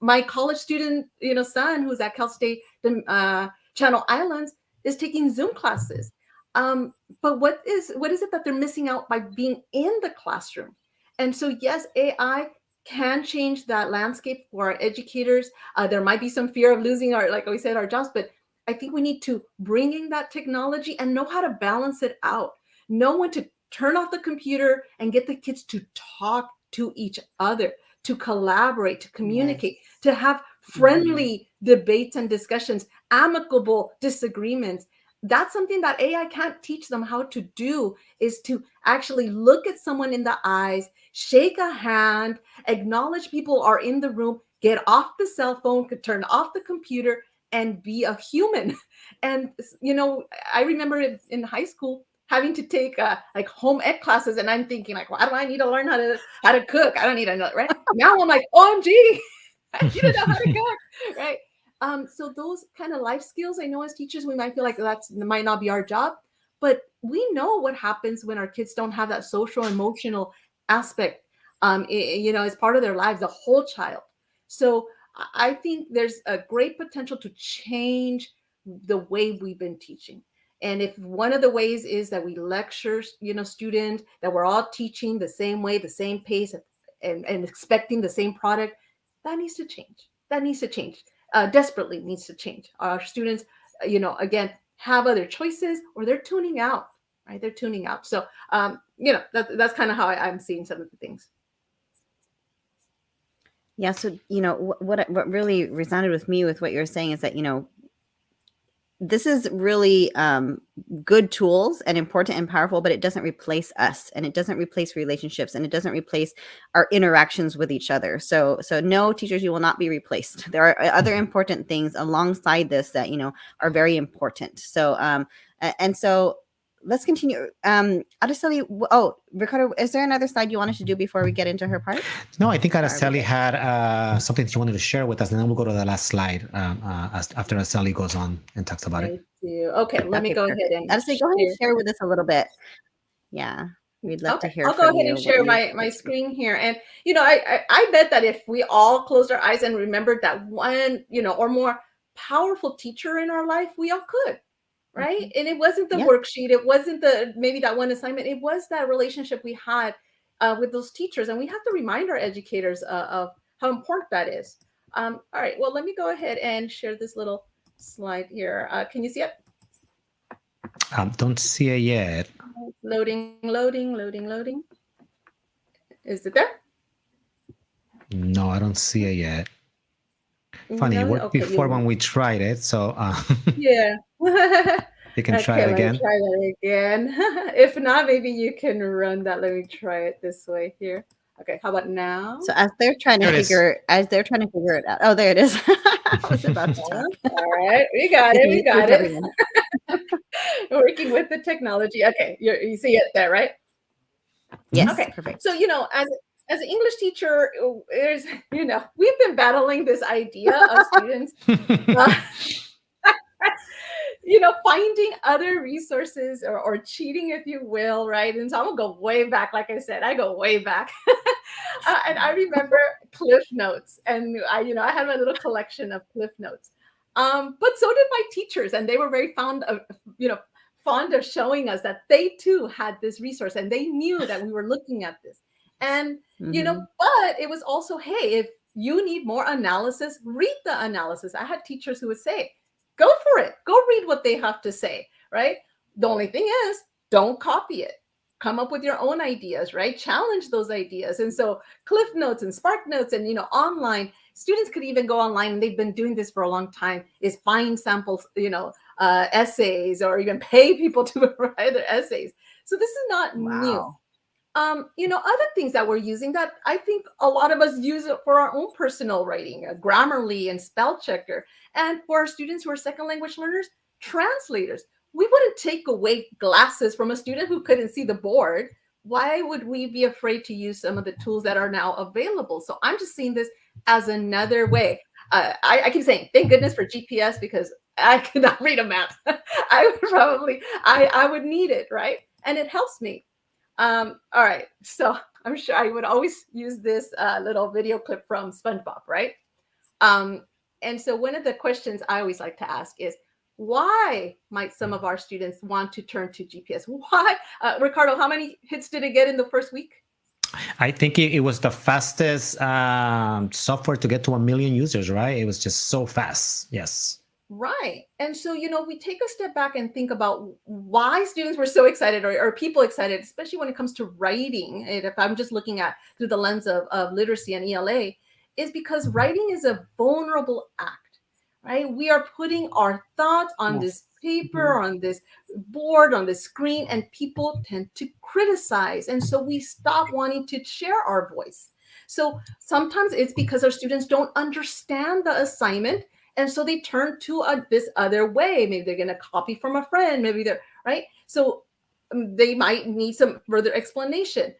My college student, son who's at Cal State Channel Islands is taking Zoom classes. But what is it that they're missing out by being in the classroom? And so, yes, AI can change that landscape for our educators. There might be some fear of losing our jobs, but I think we need to bring in that technology and know how to balance it out. Know when to turn off the computer and get the kids to talk to each other, to collaborate, to communicate, to have friendly debates and discussions, amicable disagreements. That's something that AI can't teach them how to do, is to actually look at someone in the eyes, shake a hand, acknowledge people are in the room, get off the cell phone, could turn off the computer, and be a human. And, I remember in high school having to take home ec classes, and I'm thinking why do I need to learn how to cook? I don't need to know, right? Now I'm like, OMG, I need to know how to cook, right? So those kind of life skills, I know as teachers, we might feel like that might not be our job, but we know what happens when our kids don't have that social, emotional aspect, as part of their lives, the whole child. So I think there's a great potential to change the way we've been teaching. And if one of the ways is that we lecture, students, that we're all teaching the same way, the same pace, and expecting the same product, that needs to change. That needs to change. Desperately needs to change. Our students, again, have other choices, or they're tuning out, right? They're tuning out. So, that's kind of how I'm seeing some of the things.
Yeah. So, what really resounded with me with what you're saying is that, this is really good tools and important and powerful, but it doesn't replace us, and it doesn't replace relationships, and it doesn't replace our interactions with each other. So no, teachers, you will not be replaced. There are other important things alongside this that, you know, are very important. So and so let's continue. Araceli, oh, Ricardo, is there another slide you wanted to do before we get into her part?
No, I think Araceli had something that she wanted to share with us, and then we'll go to the last slide after Araceli goes on and talks about it.
Okay, let me go ahead and
Araceli, go ahead and share with us a little bit. Yeah, we'd love to hear
I'll
from
go ahead
you.
and share my screen here. And, you know, I bet that if we all closed our eyes and remembered that one, you know, or more powerful teacher in our life, we all could, right?
Mm-hmm.
And it wasn't the worksheet, it wasn't maybe that one assignment, it was that relationship we had with those teachers. And we have to remind our educators of how important that is. All right, well, let me go ahead and share this little slide here. Can you see it?
Don't see it yet.
Loading. Is it there?
No, I don't see it yet. Funny, it worked before when we tried it, so
yeah.
You can try it again.
Try that again. If not, maybe you can run that. Let me try it this way here. Okay, how about now?
So as they're trying to figure it out. Oh, there it is. I was about to talk.
All right, we got it. Working with the technology. Okay, you see it there, right?
Yes.
Okay,
perfect.
So, you know, as an English teacher, there's, you know, we've been battling this idea of students you know, finding other resources or cheating, if you will, right? And so I'm gonna go way back. Like I said, I go way back. And I remember Cliff Notes, and I had my little collection of Cliff Notes. But so did my teachers, and they were very fond of showing us that they too had this resource, and they knew that we were looking at this. And but it was also, hey, if you need more analysis, read the analysis. I had teachers who would say, go for it. Go read what they have to say, right? The only thing is, don't copy it. Come up with your own ideas, right? Challenge those ideas. And so Cliff Notes and Spark Notes and, online, students could even go online, and they've been doing this for a long time, is find samples, essays, or even pay people to write their essays. So this is not new. Other things that we're using that I think a lot of us use it for our own personal writing, Grammarly and Spell Checker. And for our students who are second language learners, translators. We wouldn't take away glasses from a student who couldn't see the board. Why would we be afraid to use some of the tools that are now available? So I'm just seeing this as another way. I keep saying, thank goodness for GPS, because I cannot read a map. I would need it, right? And it helps me. All right, so I'm sure I would always use this little video clip from SpongeBob, right? And so one of the questions I always like to ask is, why might some of our students want to turn to GPS? Why? Ricardo, how many hits did it get in the first week?
I think it was the fastest software to get to 1 million users, right? It was just so fast. Yes.
Right. And so, we take a step back and think about why students were so excited, or people excited, especially when it comes to writing. And if I'm just looking at through the lens of literacy and ELA, is because writing is a vulnerable act, right? We are putting our thoughts on this paper, on this board, on the screen, and people tend to criticize. And so we stop wanting to share our voice. So sometimes it's because our students don't understand the assignment, and so they turn to this other way. Maybe they're going to copy from a friend. Maybe they're right. So they might need some further explanation.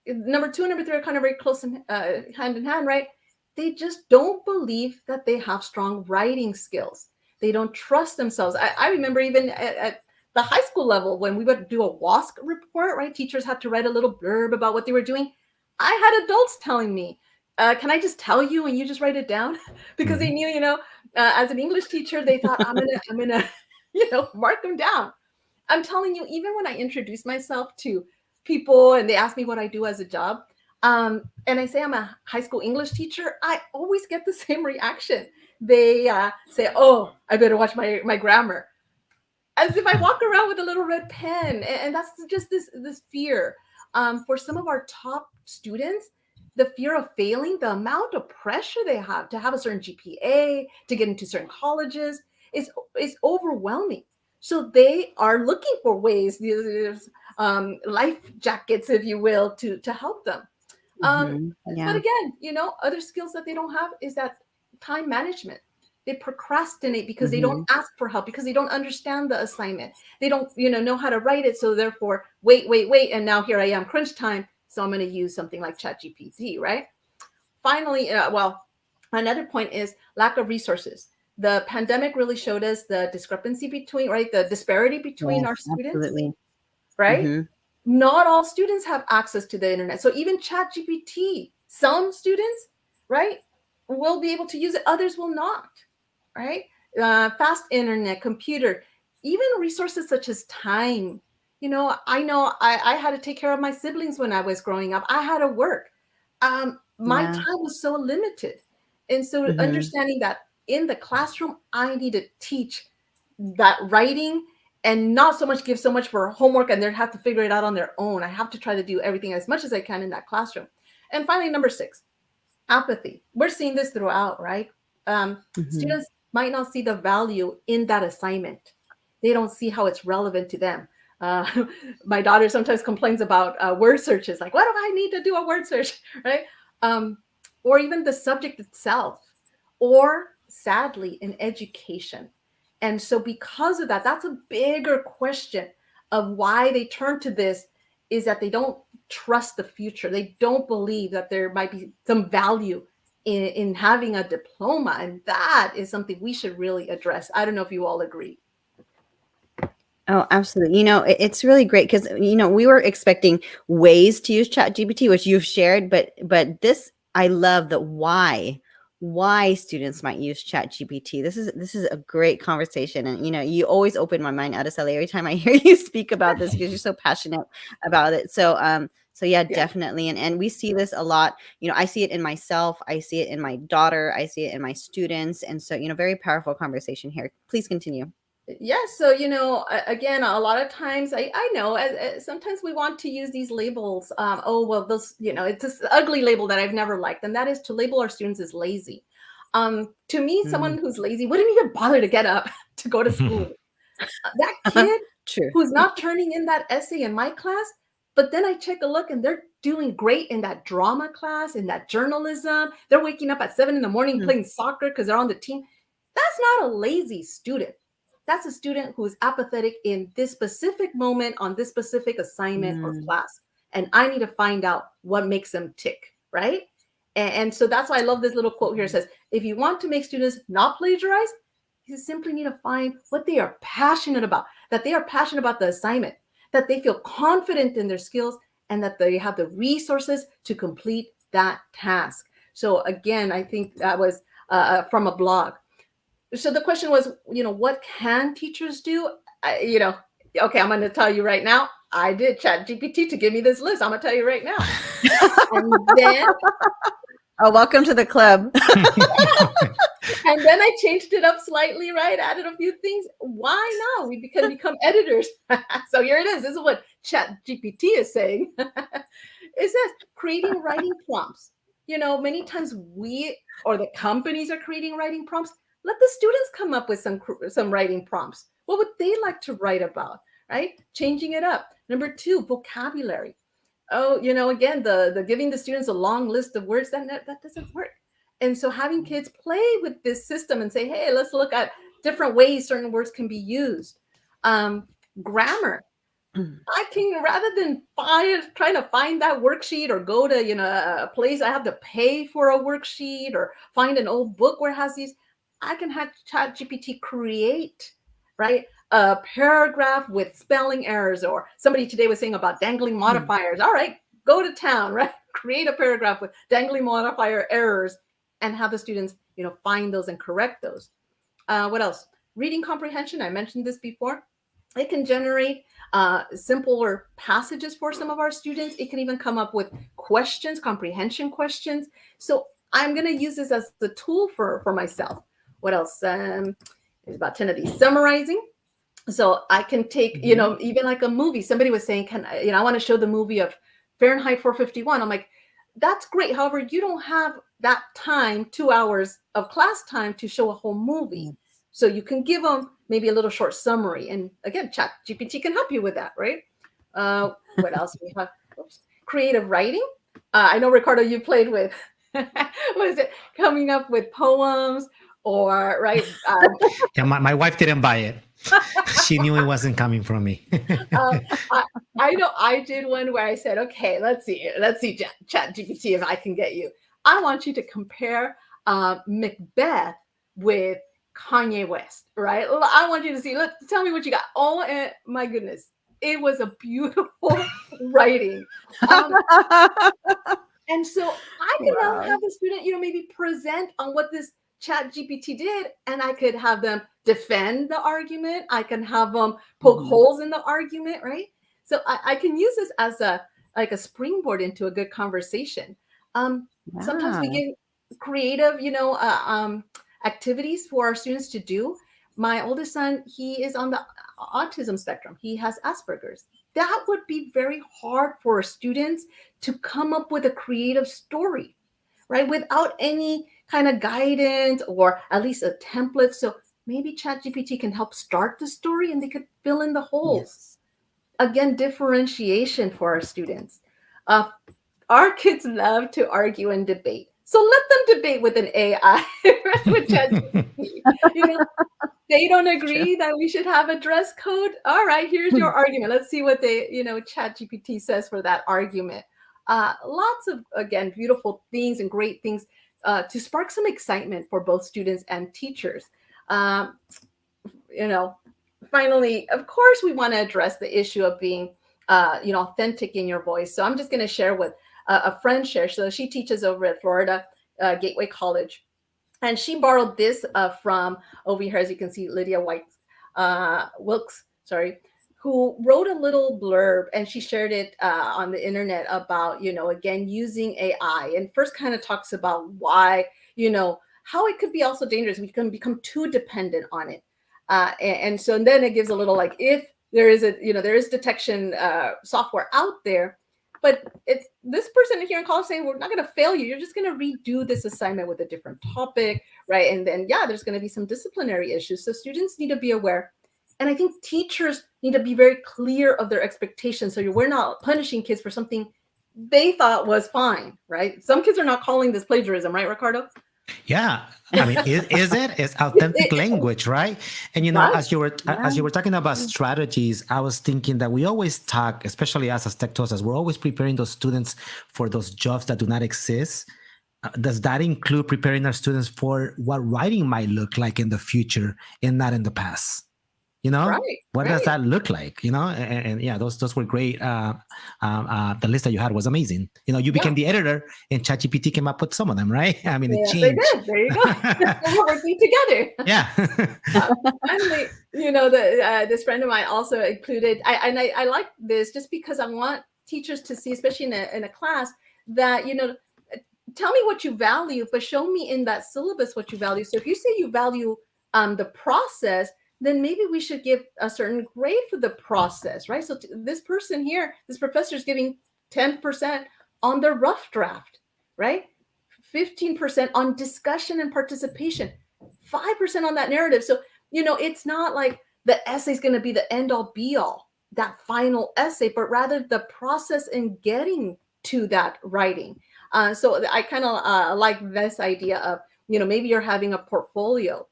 Number 2 and number 3 are kind of very close and hand in hand, right? They just don't believe that they have strong writing skills. They don't trust themselves. I remember even at the high school level, when we would do a WASC report, right? Teachers had to write a little blurb about what they were doing. I had adults telling me, can I just tell you and you just write it down? Because they knew, as an English teacher, they thought I'm gonna, mark them down. I'm telling you, even when I introduce myself to people and they ask me what I do as a job, and I say I'm a high school English teacher, I always get the same reaction. They say, "Oh, I better watch my grammar," as if I walk around with a little red pen. And that's just this fear. For some of our top students, the fear of failing, the amount of pressure they have to have a certain GPA, to get into certain colleges, is overwhelming. So they are looking for ways, these life jackets, if you will, to help them. But
Yeah.
again, other skills that they don't have is that time management. They procrastinate because they don't ask for help, because they don't understand the assignment. They don't, know how to write it. So therefore, wait. And now here I am, crunch time. So I'm going to use something like ChatGPT, right? Finally, another point is lack of resources. The pandemic really showed us the discrepancy between, right, the disparity between
Yes,
our students,
absolutely.
right?
Mm-hmm.
Not all students have access to the internet. So even ChatGPT, some students, right, will be able to use it, others will not, right? Fast internet, computer, even resources such as time. I know I had to take care of my siblings when I was growing up. I had to work. My
Yeah.
time was so limited. And so understanding that in the classroom, I need to teach that writing and not so much give so much for homework and they have to figure it out on their own. I have to try to do everything as much as I can in that classroom. And finally, number 6, apathy. We're seeing this throughout, right? Students might not see the value in that assignment. They don't see how it's relevant to them. My daughter sometimes complains about word searches, like, what do I need to do a word search, right? Or even the subject itself, or sadly, in education. And so because of that, that's a bigger question of why they turn to this, is that they don't trust the future. They don't believe that there might be some value in having a diploma. And that is something we should really address. I don't know if you all agree.
Oh, absolutely. It's really great because, we were expecting ways to use ChatGPT, which you've shared, but this, I love the why students might use ChatGPT. This is a great conversation. And, you always open my mind, Araceli, every time I hear you speak about this because you're so passionate about it. So, yeah, definitely. And we see this a lot. I see it in myself. I see it in my daughter. I see it in my students. And so, very powerful conversation here. Please continue.
Yes. So, again, a lot of times I know sometimes we want to use these labels. Oh, well, this, it's this ugly label that I've never liked. And that is to label our students as lazy. To me, someone who's lazy wouldn't even bother to get up to go to school. That kid
True.
who's not turning in that essay in my class, but then I check a look and they're doing great in that drama class, in that journalism. They're waking up at 7 a.m. playing soccer because they're on the team. That's not a lazy student. That's a student who is apathetic in this specific moment on this specific assignment or class. And I need to find out what makes them tick, right? And so that's why I love this little quote here. It says, if you want to make students not plagiarize, you simply need to find what they are passionate about, that they are passionate about the assignment, that they feel confident in their skills, and that they have the resources to complete that task. So again, I think that was from a blog. So the question was, what can teachers do? Okay, I'm going to tell you right now. I did ChatGPT to give me this list. I'm going to tell you right now. And then,
welcome to the club.
And then I changed it up slightly, right? Added a few things. Why not? We can become editors. So here it is. This is what ChatGPT is saying. It says creating writing prompts. Many times we or the companies are creating writing prompts. Let the students come up with some writing prompts. What would they like to write about, right? Changing it up. Number 2, vocabulary. Oh, again, the giving the students a long list of words, that doesn't work. And so having kids play with this system and say, hey, let's look at different ways certain words can be used. Grammar. I can, rather than trying to find that worksheet or go to a place I have to pay for a worksheet or find an old book where it has these, I can have ChatGPT create, right, a paragraph with spelling errors, or somebody today was saying about dangling modifiers. All right, go to town, right? Create a paragraph with dangling modifier errors and have the students, find those and correct those. What else? Reading comprehension. I mentioned this before. It can generate simpler passages for some of our students. It can even come up with questions, comprehension questions. So I'm going to use this as the tool for myself. What else? There's about 10 of these. Summarizing. So I can take, even like a movie. Somebody was saying, I want to show the movie of Fahrenheit 451. I'm like, that's great. However, you don't have that time, 2 hours of class time to show a whole movie. So you can give them maybe a little short summary. And again, ChatGPT can help you with that, right? What else we have? Oops. Creative writing. I know, Ricardo, you played with, what is it? Coming up with poems or, right?
Yeah, my wife didn't buy it. She knew it wasn't coming from me.
I know I did one where I said, okay, let's see ChatGPT if I can get you. I want you to compare Macbeth with Kanye West, right? I want you to see, tell me what you got. Oh my goodness. It was a beautiful writing. And so I could now have the student, maybe present on what this ChatGPT did, and I could have them defend the argument. I can have them poke holes in the argument, right? So I can use this as a springboard into a good conversation. Sometimes we give creative, activities for our students to do. My oldest son, he is on the autism spectrum. He has Asperger's. That would be very hard for students to come up with a creative story, right? Without any kind of guidance or at least a template. So maybe ChatGPT can help start the story and they could fill in the holes. Yes. Again, differentiation for our students. Our kids love to argue and debate. So let them debate with an AI, with ChatGPT. They don't agree that we should have a dress code. All right, here's your argument. Let's see what ChatGPT says for that argument. Lots of, again, beautiful things and great things to spark some excitement for both students and teachers. Finally, of course, we want to address the issue of being, authentic in your voice. So I'm just going to share what a friend shares. So she teaches over at Florida Gateway College. And she borrowed this from over here, as you can see, Lydia Wilkes, who wrote a little blurb, and she shared it on the internet about, again, using AI. And first kind of talks about why, how it could be also dangerous. We can become too dependent on it. And then it gives a little if there is there is detection software out there. But it's this person here in college saying, we're not going to fail you. You're just going to redo this assignment with a different topic, right? And then, there's going to be some disciplinary issues. So students need to be aware. And I think teachers need to be very clear of their expectations. So we're not punishing kids for something they thought was fine, right? Some kids are not calling this plagiarism, right, Ricardo?
Yeah, I mean, is it? It's authentic language, right? And right. as you were talking about strategies, I was thinking that we always talk, especially as Tech TOSAs, we're always preparing those students for those jobs that do not exist. Does that include preparing our students for what writing might look like in the future and not in the past? What does that look like? And yeah, those were great. The list that you had was amazing. You became the editor, and ChatGPT came up with some of them, right? I mean, it changed.
They did. There you go. We're working together.
Yeah.
Finally, this friend of mine also included. I like this just because I want teachers to see, especially in a class, that tell me what you value, but show me in that syllabus what you value. So if you say you value the process, then maybe we should give a certain grade for the process, right? So this person here, this professor is giving 10% on the rough draft, right? 15% on discussion and participation, 5% on that narrative. So, it's not like the essay is going to be the end all be all, that final essay, but rather the process in getting to that writing. So I kind of like this idea of, maybe you're having a portfolio.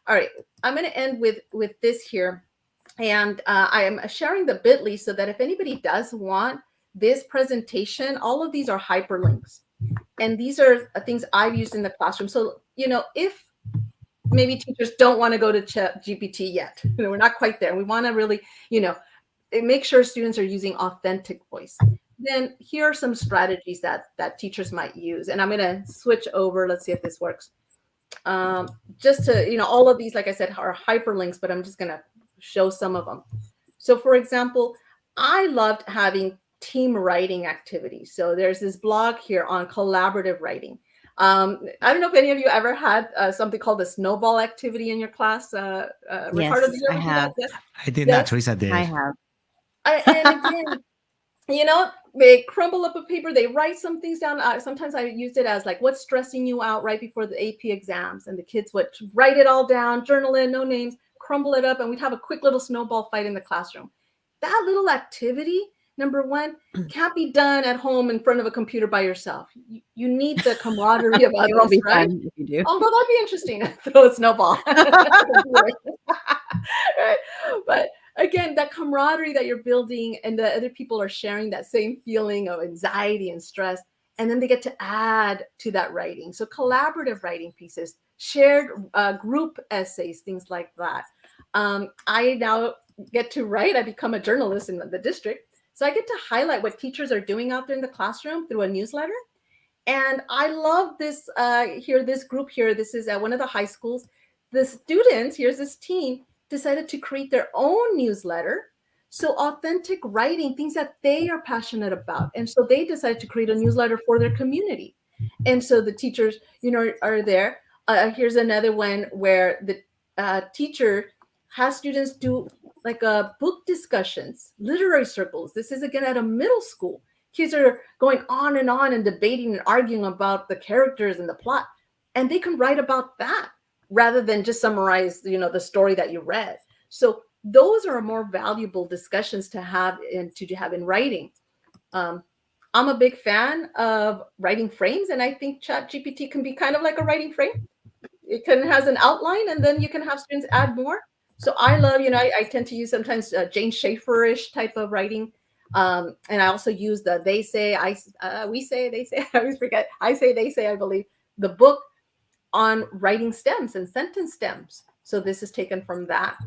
All right, I'm going to end with this here. And I am sharing the bit.ly so that if anybody does want this presentation, all of these are hyperlinks. And these are things I've used in the classroom. So, if maybe teachers don't want to go to ChatGPT yet, we're not quite there. We want to really, make sure students are using authentic voice. Then here are some strategies that teachers might use. And I'm going to switch over. Let's see if this works. Just to, all of these, like I said, are hyperlinks, but I'm just going to show some of them. So for example, I loved having team writing activities. So there's this blog here on collaborative writing. I don't know if any of you ever had something called the snowball activity in your class. Ricardo, did you ever
I have.
Yes?
I did not. Teresa did.
I have.
And again, they crumble up a paper, they write some things down. Sometimes I used it as like, what's stressing you out right before the AP exams? And the kids would write it all down, journal in, no names, crumble it up, and we'd have a quick little snowball fight in the classroom. That little activity, number one, can't be done at home in front of a computer by yourself. You need the camaraderie of
It won't
others,
be
right?
fun if you do.
Although that'd be interesting, throw a snowball. Right? But again, that camaraderie that you're building and the other people are sharing that same feeling of anxiety and stress. And then they get to add to that writing. So collaborative writing pieces, shared group essays, things like that. I now get to write. I become a journalist in the district. So I get to highlight what teachers are doing out there in the classroom through a newsletter. And I love this this group here. This is at one of the high schools. The students, here's this team, decided to create their own newsletter. So authentic writing, things that they are passionate about. And so they decided to create a newsletter for their community. And so the teachers, are there. Here's another one where the teacher has students do like book discussions, literary circles. This is again at a middle school. Kids are going on and debating and arguing about the characters and the plot. And they can write about that rather than just summarize, the story that you read. So those are more valuable discussions to have in writing. I'm a big fan of writing frames, and I think ChatGPT can be kind of like a writing frame. It has an outline, and then you can have students add more. So I love, I tend to use sometimes Jane Schaefer-ish type of writing. And I also use the they say, we say, they say. I always forget. I say, they say, I believe. The book on writing stems and sentence stems. So this is taken from that.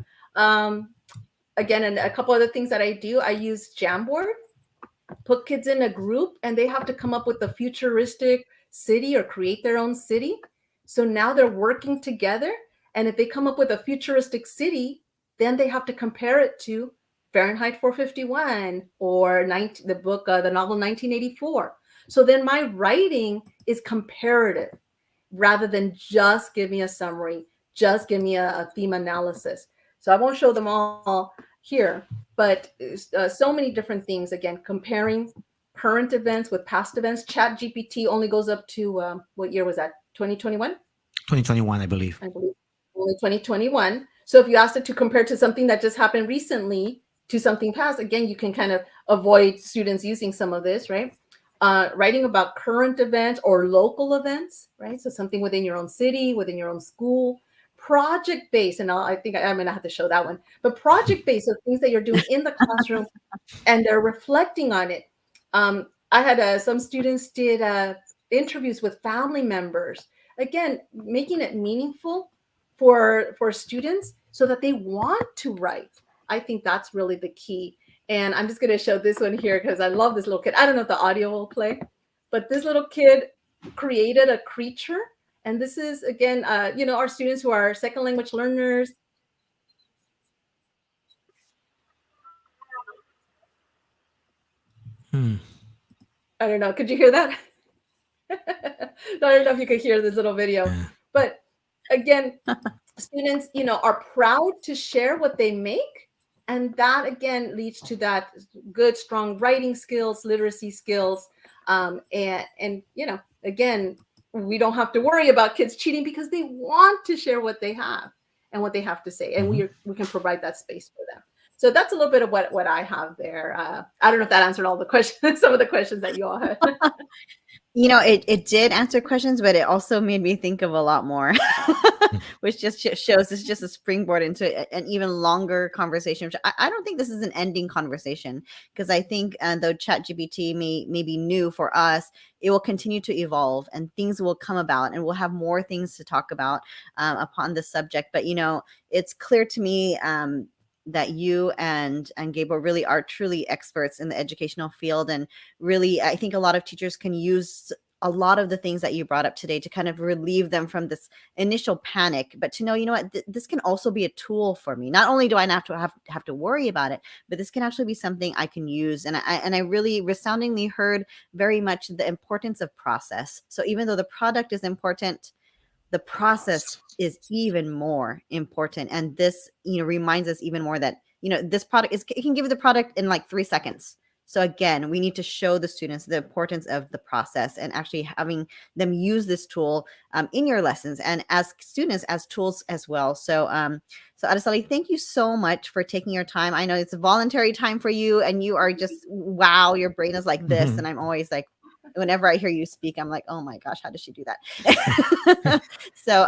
Again, and a couple other things that I do, I use Jamboard. Put kids in a group, and they have to come up with a futuristic city or create their own city. So now they're working together. And if they come up with a futuristic city, then they have to compare it to Fahrenheit 451 or the novel 1984. So then my writing is comparative rather than just give me a summary, just give me a theme analysis. So I won't show them all here, but so many different things. Again, comparing current events with past events. ChatGPT only goes up to, what year was that? 2021?
2021, I believe.
Only 2021. So if you asked it to compare to something that just happened recently to something past, again, you can kind of avoid students using some of this, right? Writing about current events or local events, right? So something within your own city, within your own school. Project-based, and I think I'm going to have to show that one. But project-based are things that you're doing in the classroom, and they're reflecting on it. I had some students did interviews with family members. Again, making it meaningful for students so that they want to write. I think that's really the key. And I'm just going to show this one here because I love this little kid. I don't know if the audio will play, but this little kid created a creature. And this is, again, our students who are second language learners. I don't know. Could you hear that? I don't know if you could hear this little video. But again, students, are proud to share what they make. And that, again, leads to that good, strong writing skills, literacy skills. And again, we don't have to worry about kids cheating because they want to share what they have and what they have to say. And we can provide that space for them. So that's a little bit of what I have there. I don't know if that answered all the questions, some of the questions that you all had.
It did answer questions, but it also made me think of a lot more, which just shows it's just a springboard into an even longer conversation. Which I don't think this is an ending conversation, because I think though ChatGPT may be new for us, it will continue to evolve and things will come about, and we'll have more things to talk about upon this subject. But it's clear to me that you and Gabriel really are truly experts in the educational field. And really, I think a lot of teachers can use a lot of the things that you brought up today to kind of relieve them from this initial panic, but to know, what, this can also be a tool for me. Not only do I not have to worry about it, but this can actually be something I can use. And I really resoundingly heard very much the importance of process. So even though the product is important, the process is even more important. And this, reminds us even more that, this product it can give you the product in like 3 seconds. So again, we need to show the students the importance of the process and actually having them use this tool in your lessons and as students as tools as well. So so Araceli, thank you so much for taking your time. I know it's a voluntary time for you and you are just, wow, your brain is like this. And I'm always like, whenever I hear you speak, I'm like, oh my gosh, how does she do that? So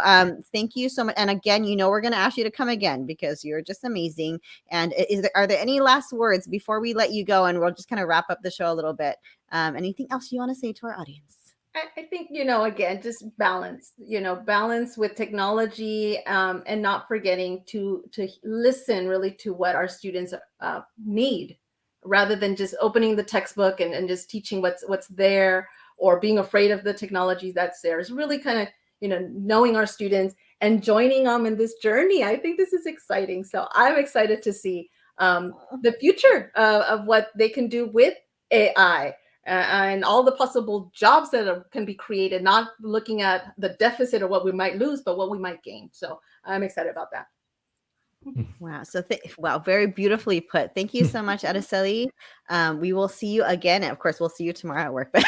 thank you so much. And again, we're going to ask you to come again because you're just amazing. And are there any last words before we let you go? And we'll just kind of wrap up the show a little bit. Anything else you want to say to our audience?
I think, again, just balance, balance with technology and not forgetting to listen really to what our students need rather than just opening the textbook and just teaching what's there or being afraid of the technology that's there. It's really kind of, knowing our students and joining them in this journey. I think this is exciting. So I'm excited to see the future of what they can do with AI. And all the possible jobs that can be created, not looking at the deficit or what we might lose, but what we might gain. So I'm excited about that.
Wow. So, wow, very beautifully put. Thank you so much, Araceli. We will see you again. Of course, we'll see you tomorrow at work, but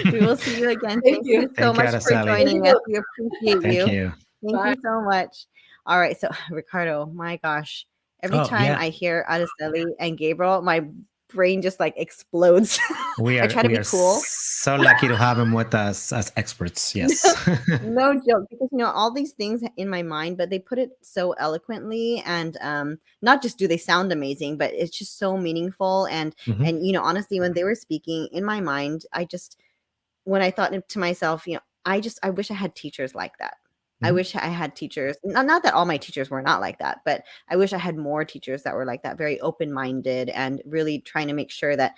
we will see you again. Thank you so much for joining us. We appreciate you. Thank you so much. All right. So, Ricardo, my gosh, every time I hear Araceli and Gabriel, my brain just like explodes. I try to be cool.
So lucky to have them with us as experts. Yes.
No joke, because all these things in my mind, but they put it so eloquently, and not just do they sound amazing, but it's just so meaningful. And and honestly, when they were speaking in my mind, when I thought to myself, I wish I had teachers like that. I wish I had teachers, not that all my teachers were not like that, but I wish I had more teachers that were like that, very open-minded and really trying to make sure that,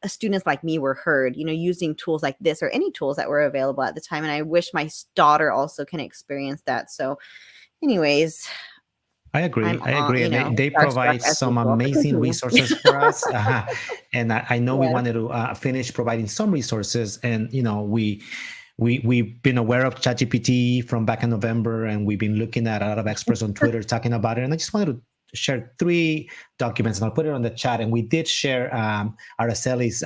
students like me were heard, using tools like this or any tools that were available at the time. And I wish my daughter also can experience that. So anyways,
I agree. They provide some amazing resources for us. And I know we wanted to finish providing some resources, and, we've been aware of ChatGPT from back in November, and we've been looking at a lot of experts on Twitter talking about it. And I just wanted to share 3 documents, and I'll put it on the chat. And we did share Araceli's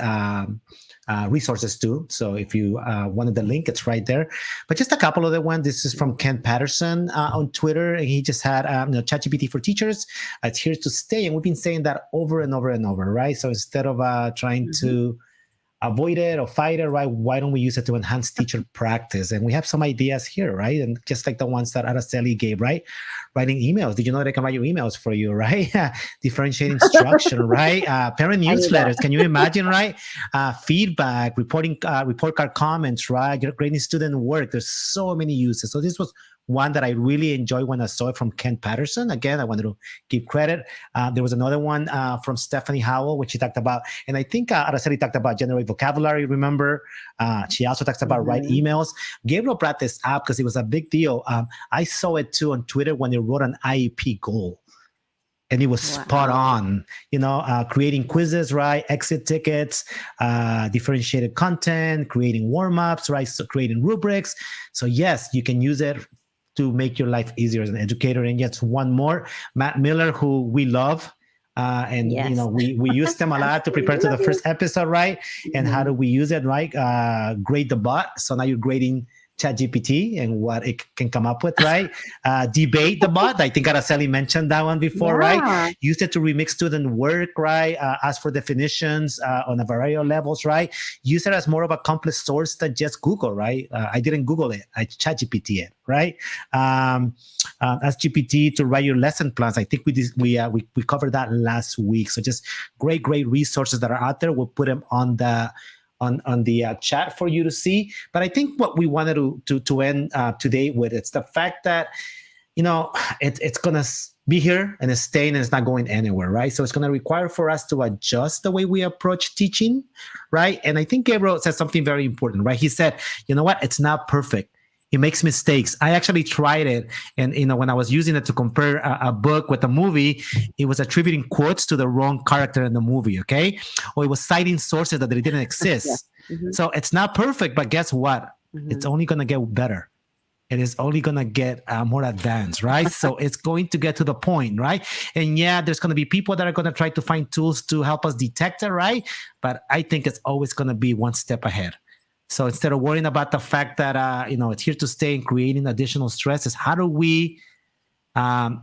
resources too. So if you wanted the link, it's right there. But just a couple of the ones. This is from Ken Patterson on Twitter. And he just had ChatGPT for teachers. It's here to stay. And we've been saying that over and over and over, right? So instead of trying to avoid it or fight it, right? Why don't we use it to enhance teacher practice? And we have some ideas here, right? And just like the ones that Araceli gave, right? Writing emails. Did you know they can write your emails for you, right? Differentiating instruction, right? Parent newsletters. Can you imagine, right? Feedback, report card comments, right? Grading student work. There's so many uses. So this was one that I really enjoyed when I saw it from Ken Patterson. Again, I wanted to give credit. There was another one from Stephanie Howell, which she talked about. And I think Araceli talked about generate vocabulary, remember? She also talks about write emails. Gabriel brought this up because it was a big deal. I saw it too on Twitter when they wrote an IEP goal. And it was spot on, creating quizzes, right? Exit tickets, differentiated content, creating warm-ups, right? So creating rubrics. So yes, you can use it to make your life easier as an educator. And yet one more, Matt Miller, who we love. And, we use them a lot to prepare to the first episode, right? And how do we use it, right? Grade the bot. So now you're grading ChatGPT and what it can come up with, right? Debate the bot. I think Araceli mentioned that one before, right? Use it to remix student work, right? Ask for definitions on a variety of levels, right? Use it as more of a complex source than just Google, right? I didn't Google it. I ChatGPT it, right? Ask GPT to write your lesson plans. I think we covered that last week. So just great resources that are out there. We'll put them on the chat for you to see. But I think what we wanted to end today with, it's the fact that it's gonna be here and it's staying and it's not going anywhere, right? So it's gonna require for us to adjust the way we approach teaching, right? And I think Gabriel said something very important, right? He said, you know what? It's not perfect. It makes mistakes. I actually tried it. And, when I was using it to compare a book with a movie, it was attributing quotes to the wrong character in the movie, okay? Or it was citing sources that they didn't exist. So it's not perfect, but guess what? It's only going to get better. it is only going to get more advanced, right? So it's going to get to the point, right? And yeah, there's going to be people that are going to try to find tools to help us detect it, right? But I think it's always going to be one step ahead. So instead of worrying about the fact that, it's here to stay and creating additional stress, is how do we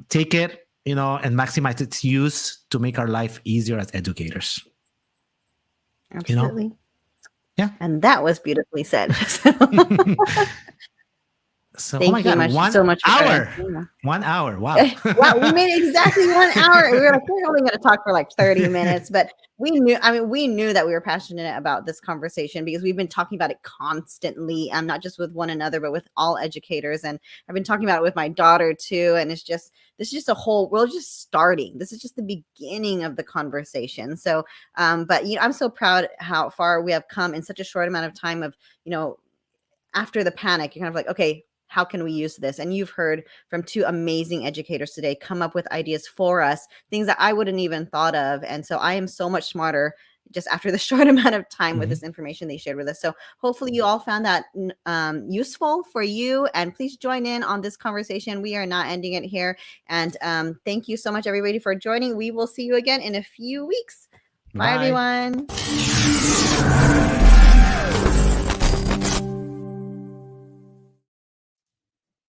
take it, and maximize its use to make our life easier as educators?
Absolutely.
Yeah.
And that was beautifully said.
So,
Thank you so much for
hour.
sharing.
1 hour. Wow.
Wow, we made it exactly 1 hour. We were like, we're only going to talk for like 30 minutes, but we knew that we were passionate about this conversation because we've been talking about it constantly, not just with one another, but with all educators. And I've been talking about it with my daughter too. And this is just we're just starting. This is just the beginning of the conversation. So, but I'm so proud how far we have come in such a short amount of time of, after the panic, you're kind of like, okay, how can we use this? And you've heard from 2 amazing educators today come up with ideas for us, things that I wouldn't even thought of. And so I am so much smarter just after the short amount of time with this information they shared with us. So hopefully you all found that useful for you. And please join in on this conversation. We are not ending it here. And thank you so much, everybody, for joining. We will see you again in a few weeks. Bye everyone.